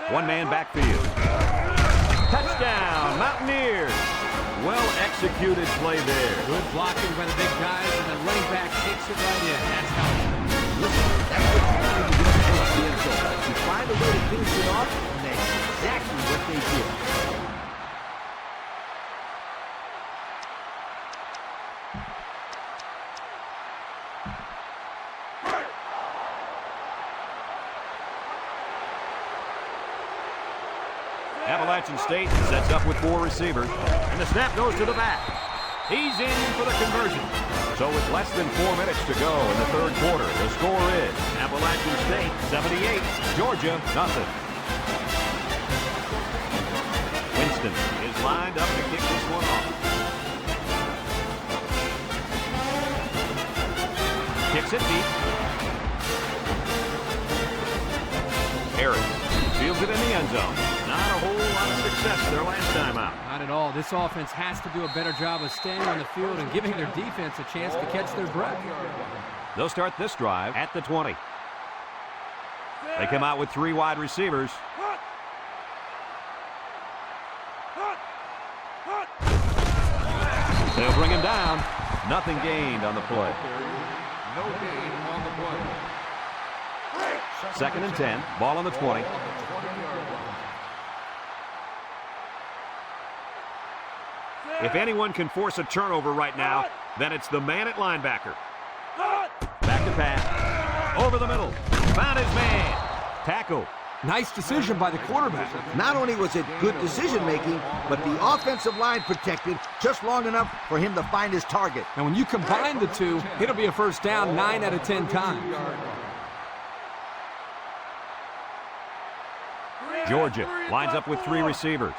One-man backfield. Touchdown, Mountaineers. Well-executed play there. Good blocking by the big guys, and the running back takes it right in. That's how it's done. Listen, that's what you do to get close to the end zone. You find a way to finish it off, and that's exactly what they did. Appalachian State sets up with 4 receivers, and the snap goes to the back. He's in for the conversion. So with less than 4 minutes to go in the 3rd quarter, the score is Appalachian State 78, Georgia nothing. Winston is lined up to kick this one off. Kicks it deep. Harris fields it in the end zone. Not a whole lot of success their last time out. Not at all. This offense has to do a better job of staying on the field and giving their defense a chance to catch their breath. They'll start this drive at the 20. They come out with 3 wide receivers. They'll bring him down. Nothing gained on the play. No gain on the play. 2nd and 10. Ball on the 20. If anyone can force a turnover right now, then it's the man at linebacker. Back to pass. Over the middle. Found his man. Tackle. Nice decision by the quarterback. Not only was it good decision-making, but the offensive line protected just long enough for him to find his target. And when you combine the two, it'll be a first down 9 out of 10 times. Georgia lines up with 3 receivers.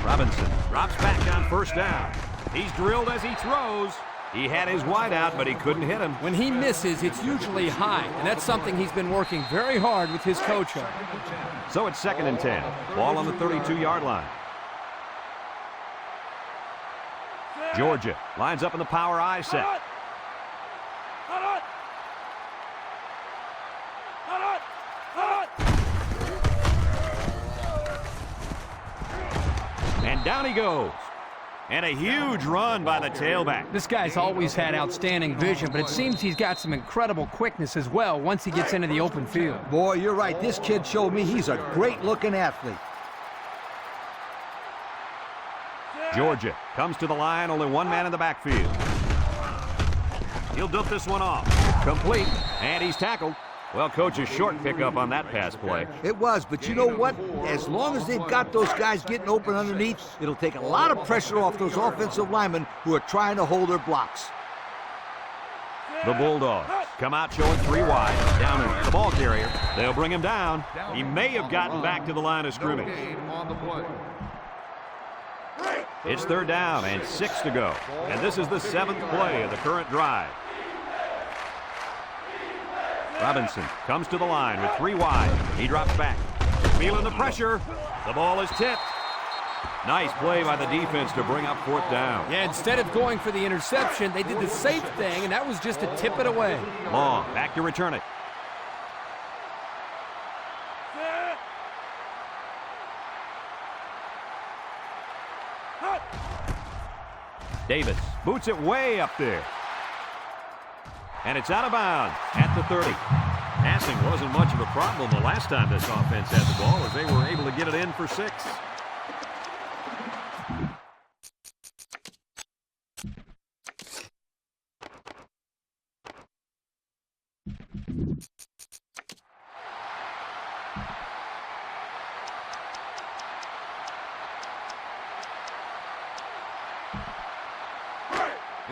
Robinson drops back on first down. He's drilled as he throws. He had his wide out, but he couldn't hit him. When he misses, it's usually high, and that's something he's been working very hard with his coach on. So it's 2nd and 10. Ball on the 32-yard line. Georgia lines up in the power I set. And down he goes. And a huge run by the tailback. This guy's always had outstanding vision, but it seems he's got some incredible quickness as well once he gets into the open field. Boy, you're right. This kid showed me he's a great-looking athlete. Georgia comes to the line, only one man in the backfield. He'll dump this one off. Complete, and he's tackled. Well, coach's short pickup on that pass play. It was, but you know what? As long as they've got those guys getting open underneath, it'll take a lot of pressure off those offensive linemen who are trying to hold their blocks. The Bulldogs come out showing 3 wide, down in the ball carrier. They'll bring him down. He may have gotten back to the line of scrimmage. It's 3rd down and 6 to go. And this is the 7th play of the current drive. Robinson comes to the line with 3 wide. He drops back. Feeling the pressure. The ball is tipped. Nice play by the defense to bring up 4th down. Yeah, instead of going for the interception, they did the safe thing, and that was just to tip it away. Long, back to return it. Davis boots it way up there. And it's out of bounds at the 30. Passing wasn't much of a problem the last time this offense had the ball, as they were able to get it in for 6.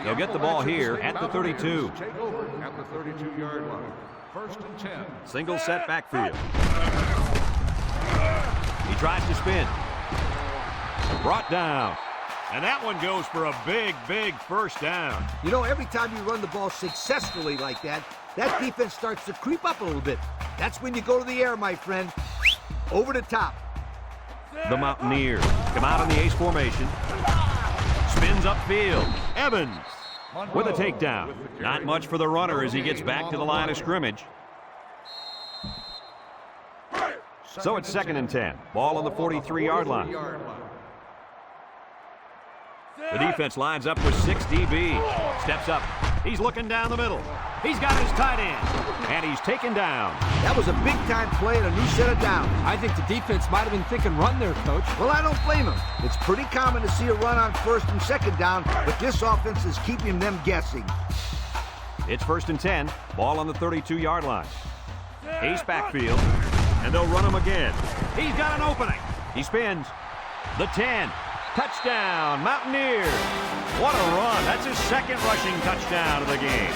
They'll get the ball here at the 32. Take over at the 32-yard line. 1st and 10. Single set backfield. He tries to spin. Brought down. And that one goes for a big, big 1st down. You know, every time you run the ball successfully like that, that defense starts to creep up a little bit. That's when you go to the air, my friend. Over the top. The Mountaineers come out in the ace formation. Spins upfield. Evans with a takedown. Not much for the runner as he gets back to the line of scrimmage. So it's 2nd and 10. Ball on the 43-yard line. The defense lines up with 6 DB. Steps up. He's looking down the middle. He's got his tight end. And he's taken down. That was a big-time play and a new set of downs. I think the defense might have been thinking run there, Coach. Well, I don't blame him. It's pretty common to see a run on 1st and 2nd down, but this offense is keeping them guessing. It's 1st and 10. Ball on the 32-yard line. Ace backfield. And they'll run him again. He's got an opening. He spins. The 10. Touchdown, Mountaineers. What a run. That's his 2nd rushing touchdown of the game.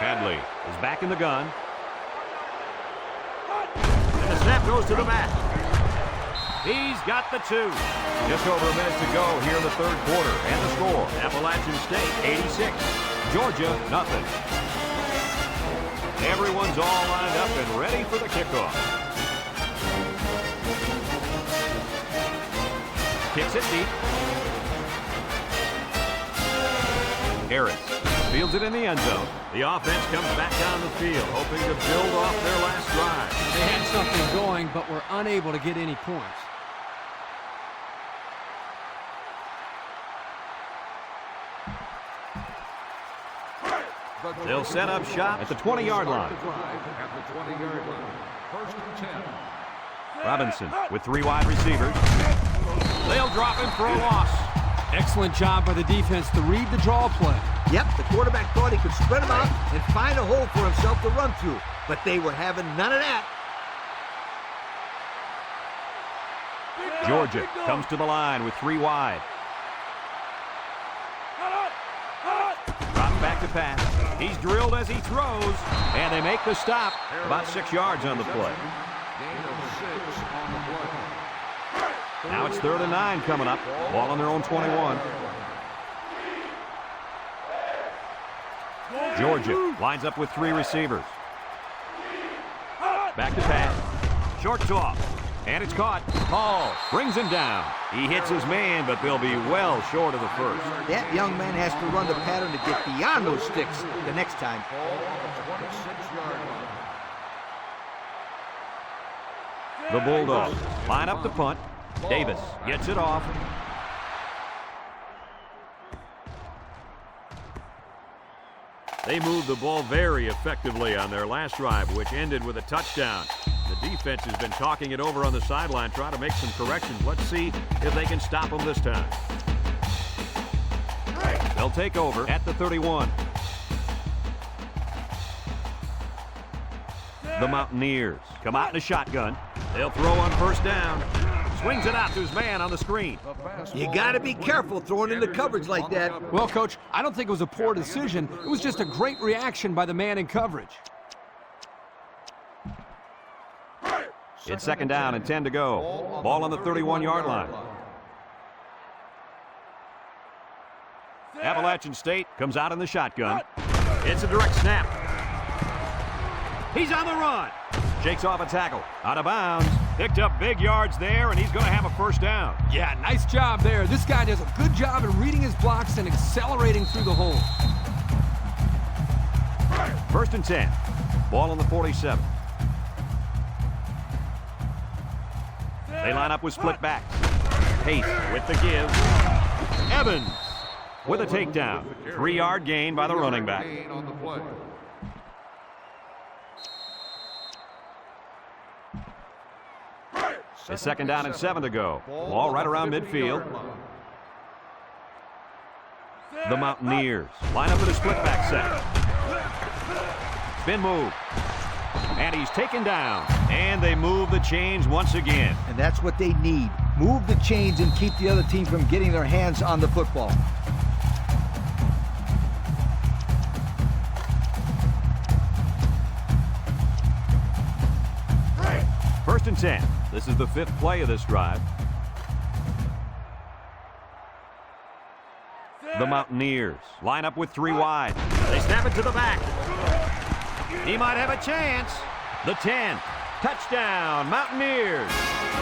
Hadley is back in the gun. And the snap goes to the back. He's got the 2. Just over a minute to go here in the 3rd quarter. And the score, Appalachian State 86. Georgia, nothing. Everyone's all lined up and ready for the kickoff. Kicks it deep. Harris fields it in the end zone. The offense comes back down the field, hoping to build off their last drive. They had something going, but were unable to get any points. They'll set up shop at the 20-yard line. At the 20-yard line. 1st and 10. Robinson with 3 wide receivers. They'll drop him for a loss. Excellent job by the defense to read the draw play. Yep, the quarterback thought he could spread them out and find a hole for himself to run through, but they were having none of that. Georgia comes to the line with 3 wide. Drop back to pass. He's drilled as he throws, and they make the stop. About 6 yards on the play. Gain of 6 on the play. Now it's 3rd and 9 coming up. Ball on their own 21. Georgia lines up with 3 receivers. Back to pass. Short toss. And it's caught. Hall brings him down. He hits his man, but they'll be well short of the first. That young man has to run the pattern to get beyond those sticks the next time. Ball on the 26-yard line. The Bulldogs line up the punt. Davis gets it off. They moved the ball very effectively on their last drive, which ended with a touchdown. The defense has been talking it over on the sideline, trying to make some corrections. Let's see if they can stop them this time. They'll take over at the 31. The Mountaineers come out in a shotgun. They'll throw on 1st down. Swings it out to his man on the screen. You got to be careful throwing into coverage like that. Well, Coach, I don't think it was a poor decision. It was just a great reaction by the man in coverage. It's 2nd down and 10 to go. Ball on the 31-yard line. Appalachian State comes out in the shotgun. It's a direct snap. He's on the run. Shakes off a tackle. Out of bounds. Picked up big yards there, and he's going to have a 1st down. Yeah, nice job there. This guy does a good job in reading his blocks and accelerating through the hole. 1st and 10. Ball on the 47. They line up with split backs. Pace with the give. Evans with a takedown. 3-yard gain by the running back. On the play. It's 2nd down and 7 to go. Ball right around midfield. The Mountaineers line up with a split back set. Spin move. And he's taken down. And they move the chains once again. And that's what they need. Move the chains and keep the other team from getting their hands on the football. First and 10. This is the 5th play of this drive. The Mountaineers line up with 3 wide. They snap it to the back. He might have a chance. The 10. Touchdown, Mountaineers.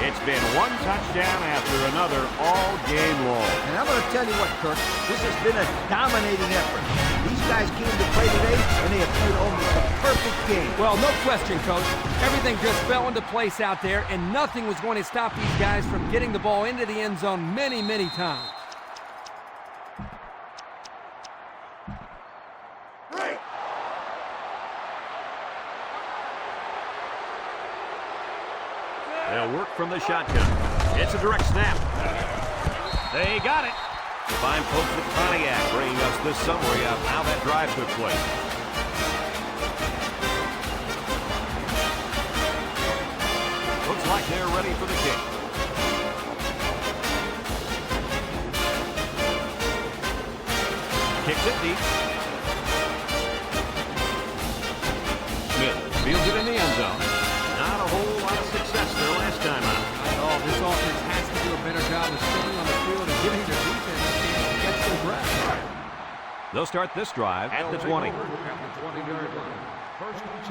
It's been one touchdown after another all game long. And I'm going to tell you what, Kirk, this has been a dominating effort. These guys came to play today, and they have played almost a perfect game. Well, no question, Coach. Everything just fell into place out there, and nothing was going to stop these guys from getting the ball into the end zone many, many times. They'll work from the shotgun. It's a direct snap. They got it. Fine folks at Pontiac bringing us this summary of how that drive took place. Looks like they're ready for the kick. Kicks it deep. Smith fields it in the end zone. Not a whole lot of success there last time out. Oh, this offense has to do a better job of staying on the field and giving their defense a chance to catch their breath. They'll start this drive at the 20. At the 20-yard line. 1st and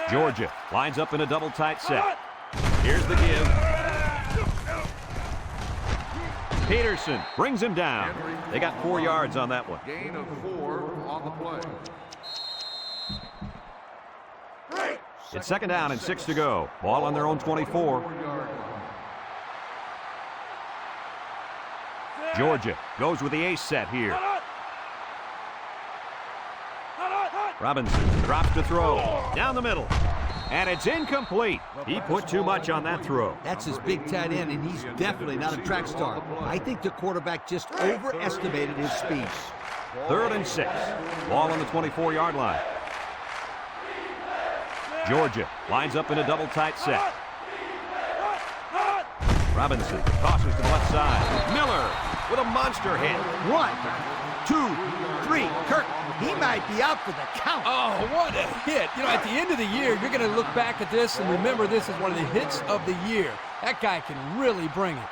10. Georgia lines up in a double tight set. Here's the give. Peterson brings him down. They got 4 yards on that one. Gain of 4 on the play. It's 2nd down and 6 to go. Ball on their own 24. Georgia goes with the ace set here. Robinson drops to throw. Down the middle. And it's incomplete. He put too much on that throw. That's his big tight end, and he's definitely not a track star. I think the quarterback just overestimated his speed. 3rd and 6. Ball on the 24-yard line. Georgia lines up in a double tight set. Robinson tosses to the left side. Miller with a monster hit. 1, 2, 3. Kirk, he might be out for the count. Oh, what a hit. You know, at the end of the year, you're going to look back at this and remember this is one of the hits of the year. That guy can really bring it.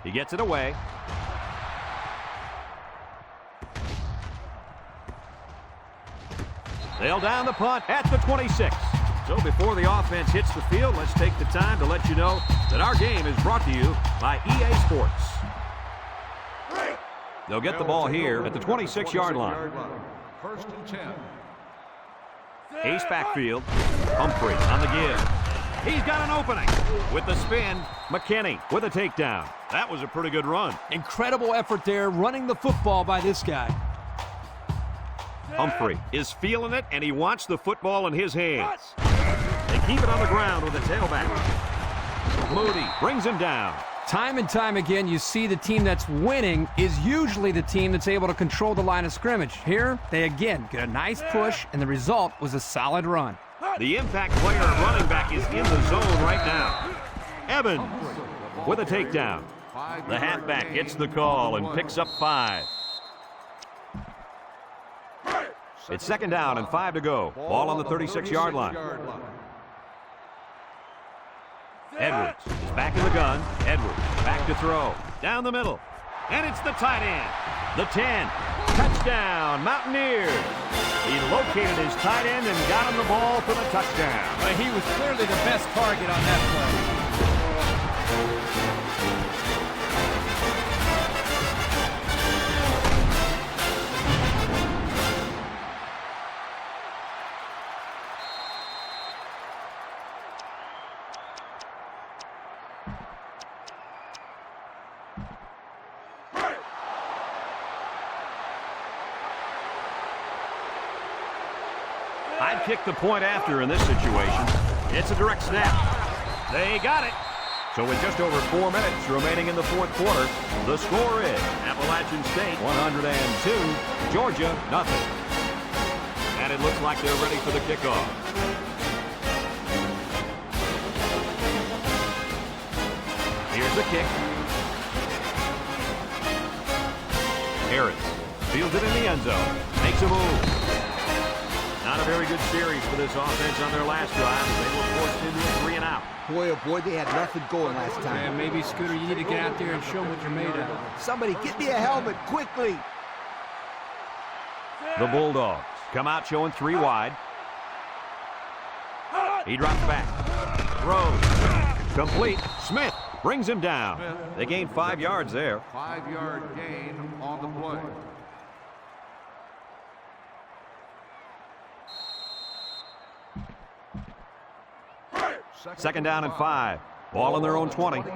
He gets it away. They'll down the punt at the 26. So before the offense hits the field, let's take the time to let you know that our game is brought to you by EA Sports. They'll get the ball here at the 26-yard line. First and 10. Ace backfield. Humphrey on the give. He's got an opening. With the spin, McKinney with a takedown. That was a pretty good run. Incredible effort there running the football by this guy. Humphrey is feeling it, and he wants the football in his hands. They keep it on the ground with the tailback. Moody brings him down. Time and time again, you see the team that's winning is usually the team that's able to control the line of scrimmage. Here, they again get a nice push, and the result was a solid run. The impact player at running back is in the zone right now. Evans with a takedown. The halfback gets the call and picks up 5. It's second down and 5 to go. Ball on the 36-yard line. Edwards is back in the gun. Edwards back to throw. Down the middle. And it's the tight end. The 10. Touchdown, Mountaineers. He located his tight end and got him the ball for the touchdown. But he was clearly the best target on that play. I'd kick the point after in this situation. It's a direct snap. They got it. So with just over 4 minutes remaining in the fourth quarter, the score is Appalachian State 102, Georgia nothing. And it looks like they're ready for the kickoff. Here's the kick. Harris fields it in the end zone. Makes a move. Not a very good series for this offense on their last drive as they were forced into a 3 and out. Boy, oh boy, they had nothing going last time. And maybe, Scooter, you need to get out there and show them what you're made of. Somebody get me a helmet quickly. The Bulldogs come out showing 3 wide. He drops back. Throws. Complete. Smith brings him down. They gain 5 yards there. 5-yard gain on the play. Second down and 5. Ball on their own 20. 2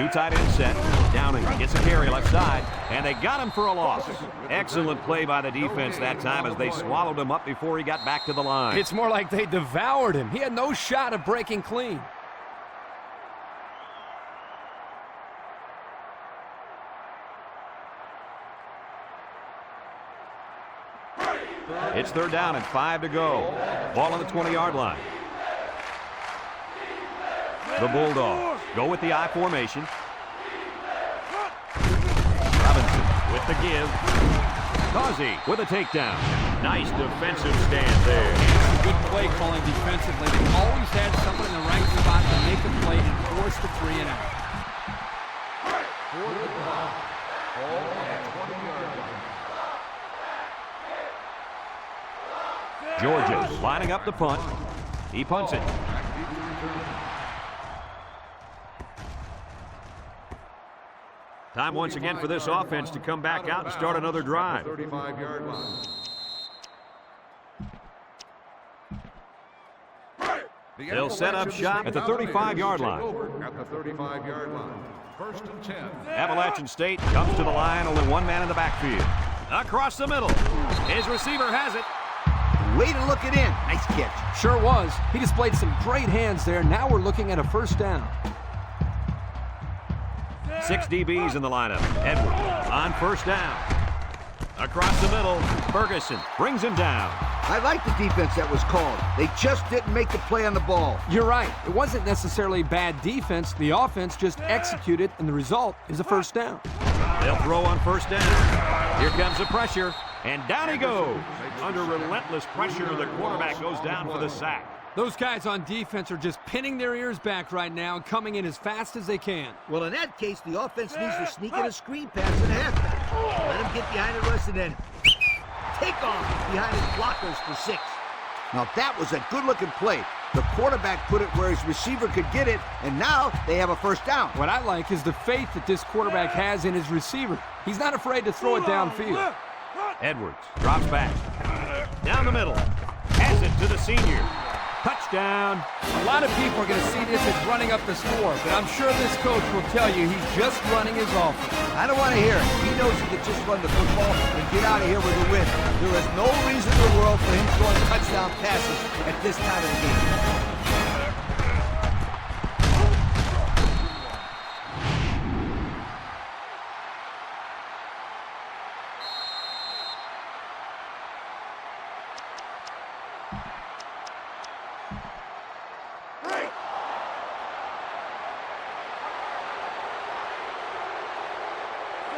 tight ends set. Downing gets a carry left side, and they got him for a loss. Excellent play by the defense that time as they swallowed him up before he got back to the line. It's more like they devoured him. He had no shot of breaking clean. It's third down and 5 to go. Ball on the 20-yard line. The Bulldogs go with the I formation. Robinson with the give. Causey with a takedown. Nice defensive stand there. Good play calling defensively. They always had someone in the right spot to make a play and force the 3 and out. Georgia lining up the punt. He punts it. Time once again for this offense to come back out and start another drive. 35-yard line. They'll set up shop at the 35-yard line. At the 35-yard line. First and 10. Appalachian State comes to the line, only one man in the backfield. Across the middle. His receiver has it. Way to look it in. Nice catch. Sure was. He displayed some great hands there. Now we're looking at a first down. 6 DBs in the lineup. Edwards on first down. Across the middle, Ferguson brings him down. I like the defense that was called. They just didn't make the play on the ball. You're right. It wasn't necessarily bad defense. The offense just executed, and the result is a first down. They'll throw on first down. Here comes the pressure, and down he goes. Under relentless pressure, the quarterback goes down for the sack. Those guys on defense are just pinning their ears back right now and coming in as fast as they can. Well, in that case, the offense needs to sneak in a screen pass and a halfback. Let him get behind the rush and then take off behind his blockers for 6. Now, that was a good-looking play. The quarterback put it where his receiver could get it, and now they have a first down. What I like is the faith that this quarterback has in his receiver. He's not afraid to throw it downfield. Edwards drops back. Down the middle. Has it to the senior. Touchdown. A lot of people are going to see this as running up the score, but I'm sure this coach will tell you he's just running his offense. I don't want to hear it. He knows he can just run the football and get out of here with a win. There is no reason in the world for him throwing touchdown passes at this time of the game.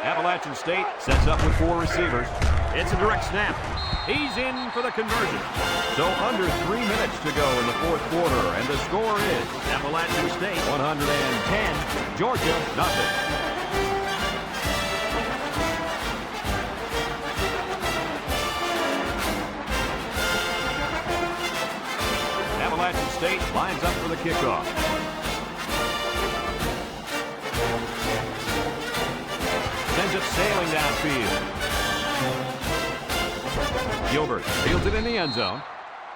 Appalachian State sets up with 4 receivers. It's a direct snap. He's in for the conversion. So under 3 minutes to go in the 4th quarter, and the score is Appalachian State 110, Georgia nothing. Appalachian State lines up for the kickoff. Sends it sailing downfield. Gilbert fields it in the end zone.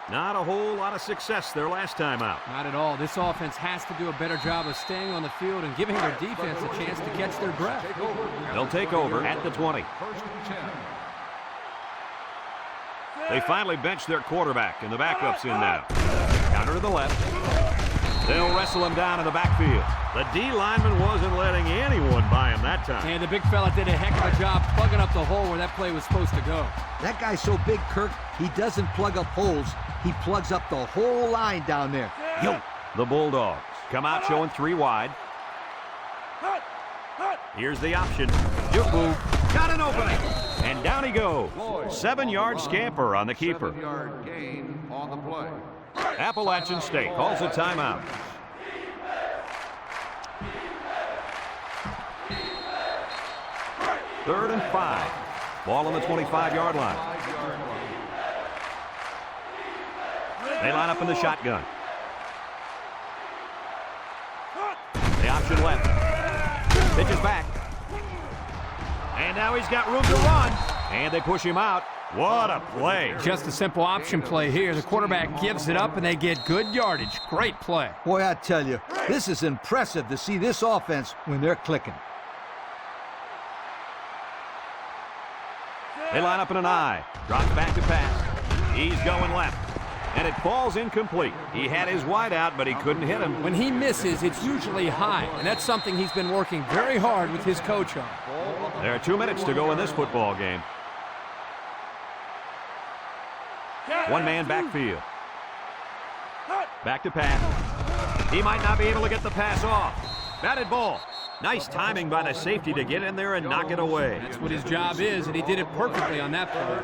Not a whole lot of success their last time out. Not at all. This offense has to do a better job of staying on the field and giving their defense a chance to catch their breath. They'll take over at the 20. They finally bench their quarterback, and the backup's in now. Counter to the left. They'll wrestle him down in the backfield. The D lineman wasn't letting anyone by him that time. And the big fella did a heck of a job plugging up the hole where that play was supposed to go. That guy's so big, Kirk, he doesn't plug up holes. He plugs up the whole line down there. Yo! The Bulldogs come out showing 3 wide. Here's the option. Jubu got an opening. And down he goes. 7-yard scamper on the keeper. 7-yard gain on the play. Appalachian State calls a timeout. Third and 5. Ball on the 25-yard line. They line up in the shotgun. The option left. Pitches back. And now he's got room to run. And they push him out. What a play. Just a simple option play here. The quarterback gives it up, and they get good yardage. Great play. Boy, I tell you, this is impressive to see this offense when they're clicking. They line up in an I. Drops back to pass. He's going left. And it falls incomplete. He had his wide out, but he couldn't hit him. When he misses, it's usually high, and that's something he's been working very hard with his coach on. There are 2 minutes to go in this football game. 1-man backfield. Back to pass. He might not be able to get the pass off. Batted ball. Nice timing by the safety to get in there and knock it away. That's what his job is, and he did it perfectly on that play.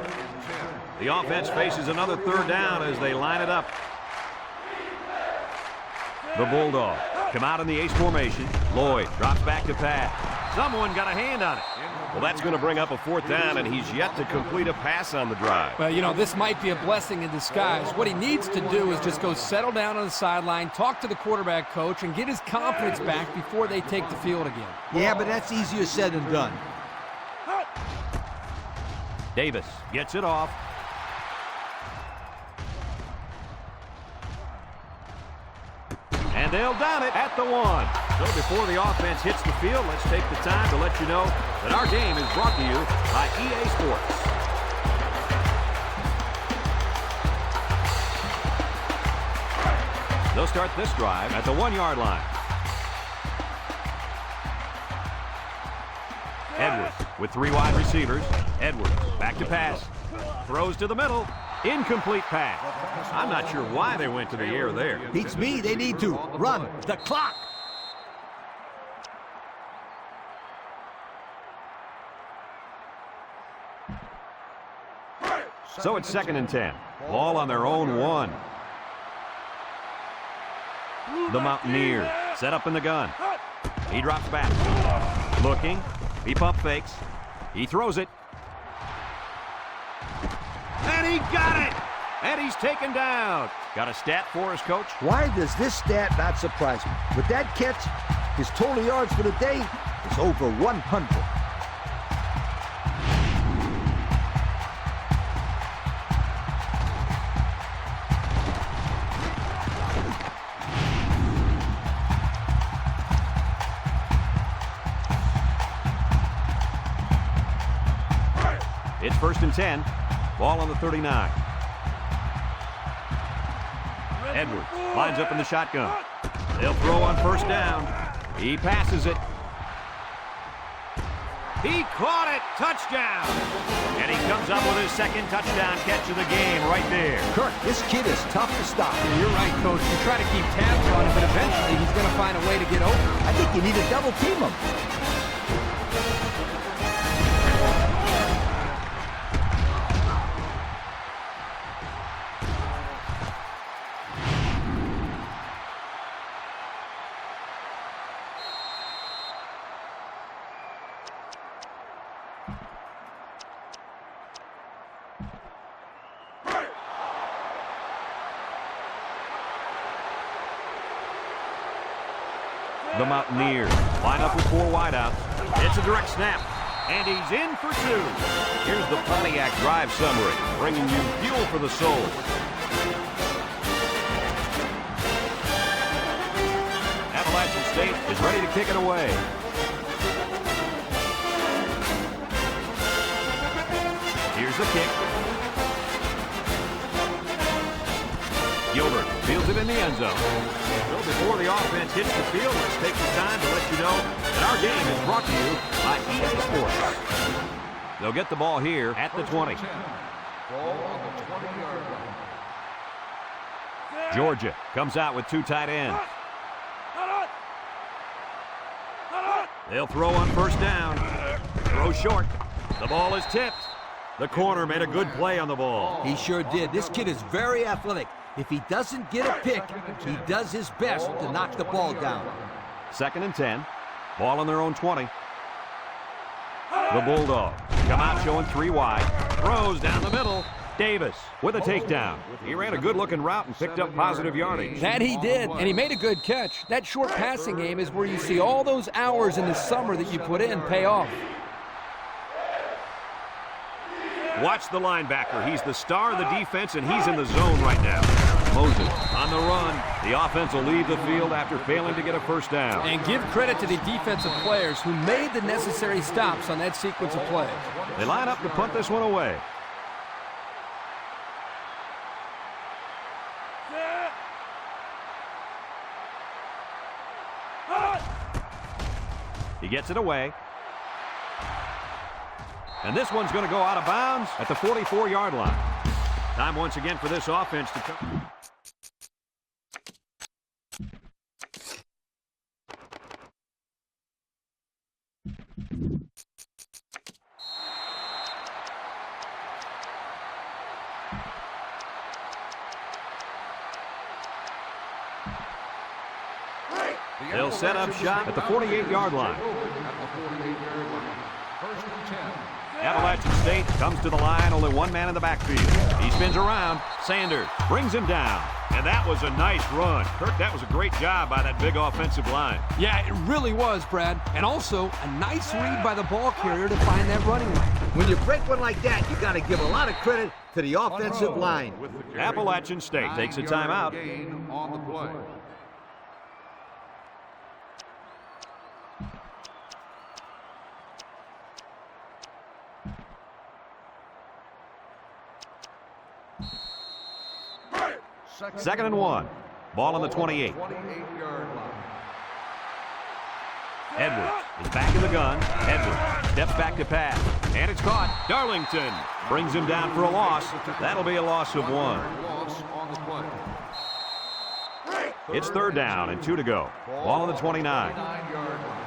The offense faces another 3rd down as they line it up. The Bulldogs come out in the ace formation. Lloyd drops back to pass. Someone got a hand on it. Well, that's going to bring up a 4th down, and he's yet to complete a pass on the drive. Well, you know, this might be a blessing in disguise. What he needs to do is just go settle down on the sideline, talk to the quarterback coach, and get his confidence back before they take the field again. Yeah, but that's easier said than done. Davis gets it off. And they'll down it at the 1. So before the offense hits the field, let's take the time to let you know that our game is brought to you by EA Sports. They'll start this drive at the 1-yard line. Edwards with 3 wide receivers. Edwards back to pass. Throws to the middle. Incomplete pass. I'm not sure why they went to the air there. Beats me, they need to run the clock. So it's 2nd and 10. Ball on their own 1. The Mountaineers set up in the gun. He drops back. Looking. He pump fakes. He throws it. And he got it! And he's taken down. Got a stat for us, Coach? Why does this stat not surprise me? With that catch, his total yards for the day is over 100. It's 1st and 10. Ball on the 39. Edwards lines up in the shotgun. They'll throw on 1st down. He passes it. He caught it. Touchdown. And he comes up with his 2nd touchdown catch of the game right there. Kirk, this kid is tough to stop. You're right, Coach. You try to keep tabs on him, but eventually he's going to find a way to get open. I think you need to double team him. The Mountaineers line up with 4 wideouts. It's a direct snap, and he's in for 2. Here's the Pontiac drive summary, bringing you fuel for the soul. Appalachian State is ready to kick it away. Here's the kick. Gilbert fields it in the end zone. Well, before the offense hits the field, let's take some time to let you know that our game is brought to you by EA Sports. They'll get the ball here at the 20. Ball on the 20-yard line. Georgia comes out with 2 tight ends. They'll throw on 1st down. Throw short. The ball is tipped. The corner made a good play on the ball. He sure did. This kid is very athletic. If he doesn't get a pick, he does his best to knock the ball down. 2nd and 10. Ball on their own 20. The Bulldogs come out showing 3 wide. Throws down the middle. Davis with a takedown. He ran a good-looking route and picked up positive yardage. That he did, and he made a good catch. That short passing game is where you see all those hours in the summer that you put in pay off. Watch the linebacker. He's the star of the defense, and he's in the zone right now. Moses on the run. The offense will leave the field after failing to get a 1st down. And give credit to the defensive players who made the necessary stops on that sequence of plays. They line up to punt this one away. He gets it away. And this one's going to go out of bounds at the 44-yard line. Time once again for this offense to come. They'll set up shop at the 48-yard line. At the 48-yard line. 1st and 10. Appalachian State comes to the line, only 1 man in the backfield. He spins around. Sanders brings him down. And that was a nice run. Kirk, that was a great job by that big offensive line. Yeah, it really was, Brad. And also, a nice read by the ball carrier to find that running lane. When you break one like that, you got to give a lot of credit to the offensive line. Appalachian State takes a timeout. Gain on the play. Second and 1. Ball on the 28. 28-yard line. Edwards is back in the gun. Edwards steps back to pass. And it's caught. Darlington brings him down for a loss. That'll be a loss of 1. Loss on the play. It's 3rd down and 2 to go. Ball on the 29. 9-yard line.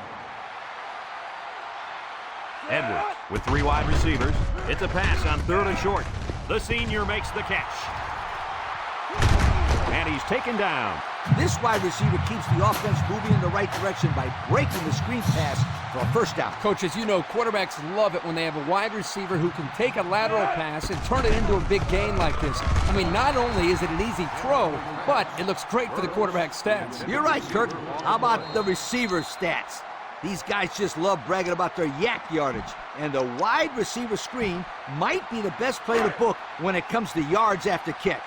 Edwards with 3 wide receivers. It's a pass on 3rd and short. The senior makes the catch. And he's taken down. This wide receiver keeps the offense moving in the right direction by breaking the screen pass for a first down. Coach, as you know, quarterbacks love it when they have a wide receiver who can take a lateral pass and turn it into a big gain like this. I mean, not only is it an easy throw, but it looks great for the quarterback's stats. You're right, Kirk. How about the receiver stats? These guys just love bragging about their yak yardage. And the wide receiver screen might be the best play in the book when it comes to yards after catch.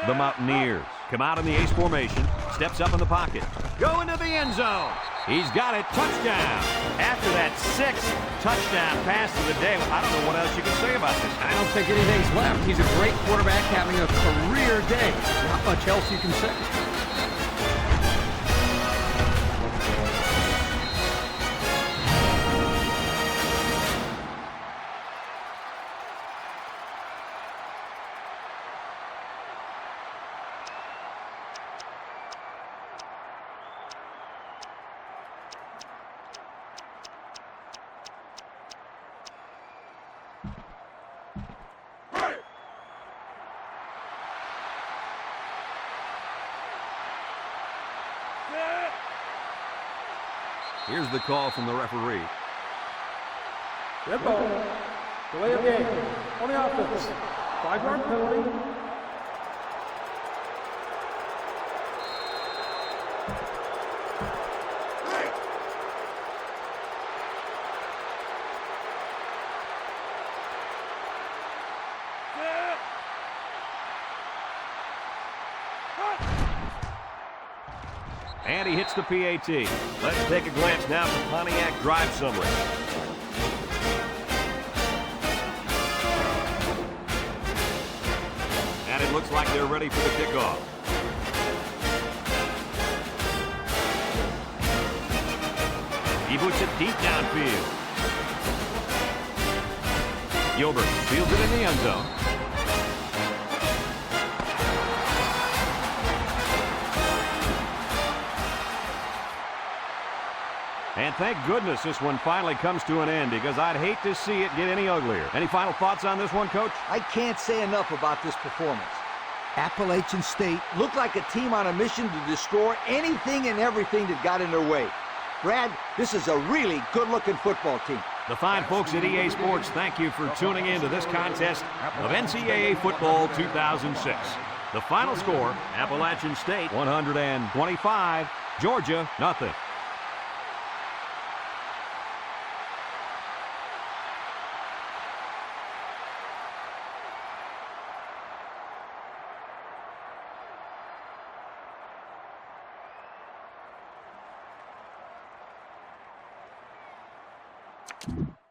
The Mountaineers come out in the ace formation, steps up in the pocket, go into the end zone. He's got it, touchdown. After that 6th touchdown pass of the day, I don't know what else you can say about this. I don't think anything's left. He's a great quarterback having a career day. Not much else you can say. Here's the call from the referee. Red ball. Delay of game. On the offense. 5-yard penalty. And he hits the PAT. Let's take a glance now at the Pontiac drive summary. And it looks like they're ready for the kickoff. He puts it deep downfield. Gilbert fields it in the end zone. And thank goodness this one finally comes to an end, because I'd hate to see it get any uglier. Any final thoughts on this one, Coach? I can't say enough about this performance. Appalachian State looked like a team on a mission to destroy anything and everything that got in their way. Brad, this is a really good-looking football team. The fine folks at EA Sports, thank you for tuning in to this contest of NCAA Football 2006. The final score, Appalachian State 125, Georgia nothing. you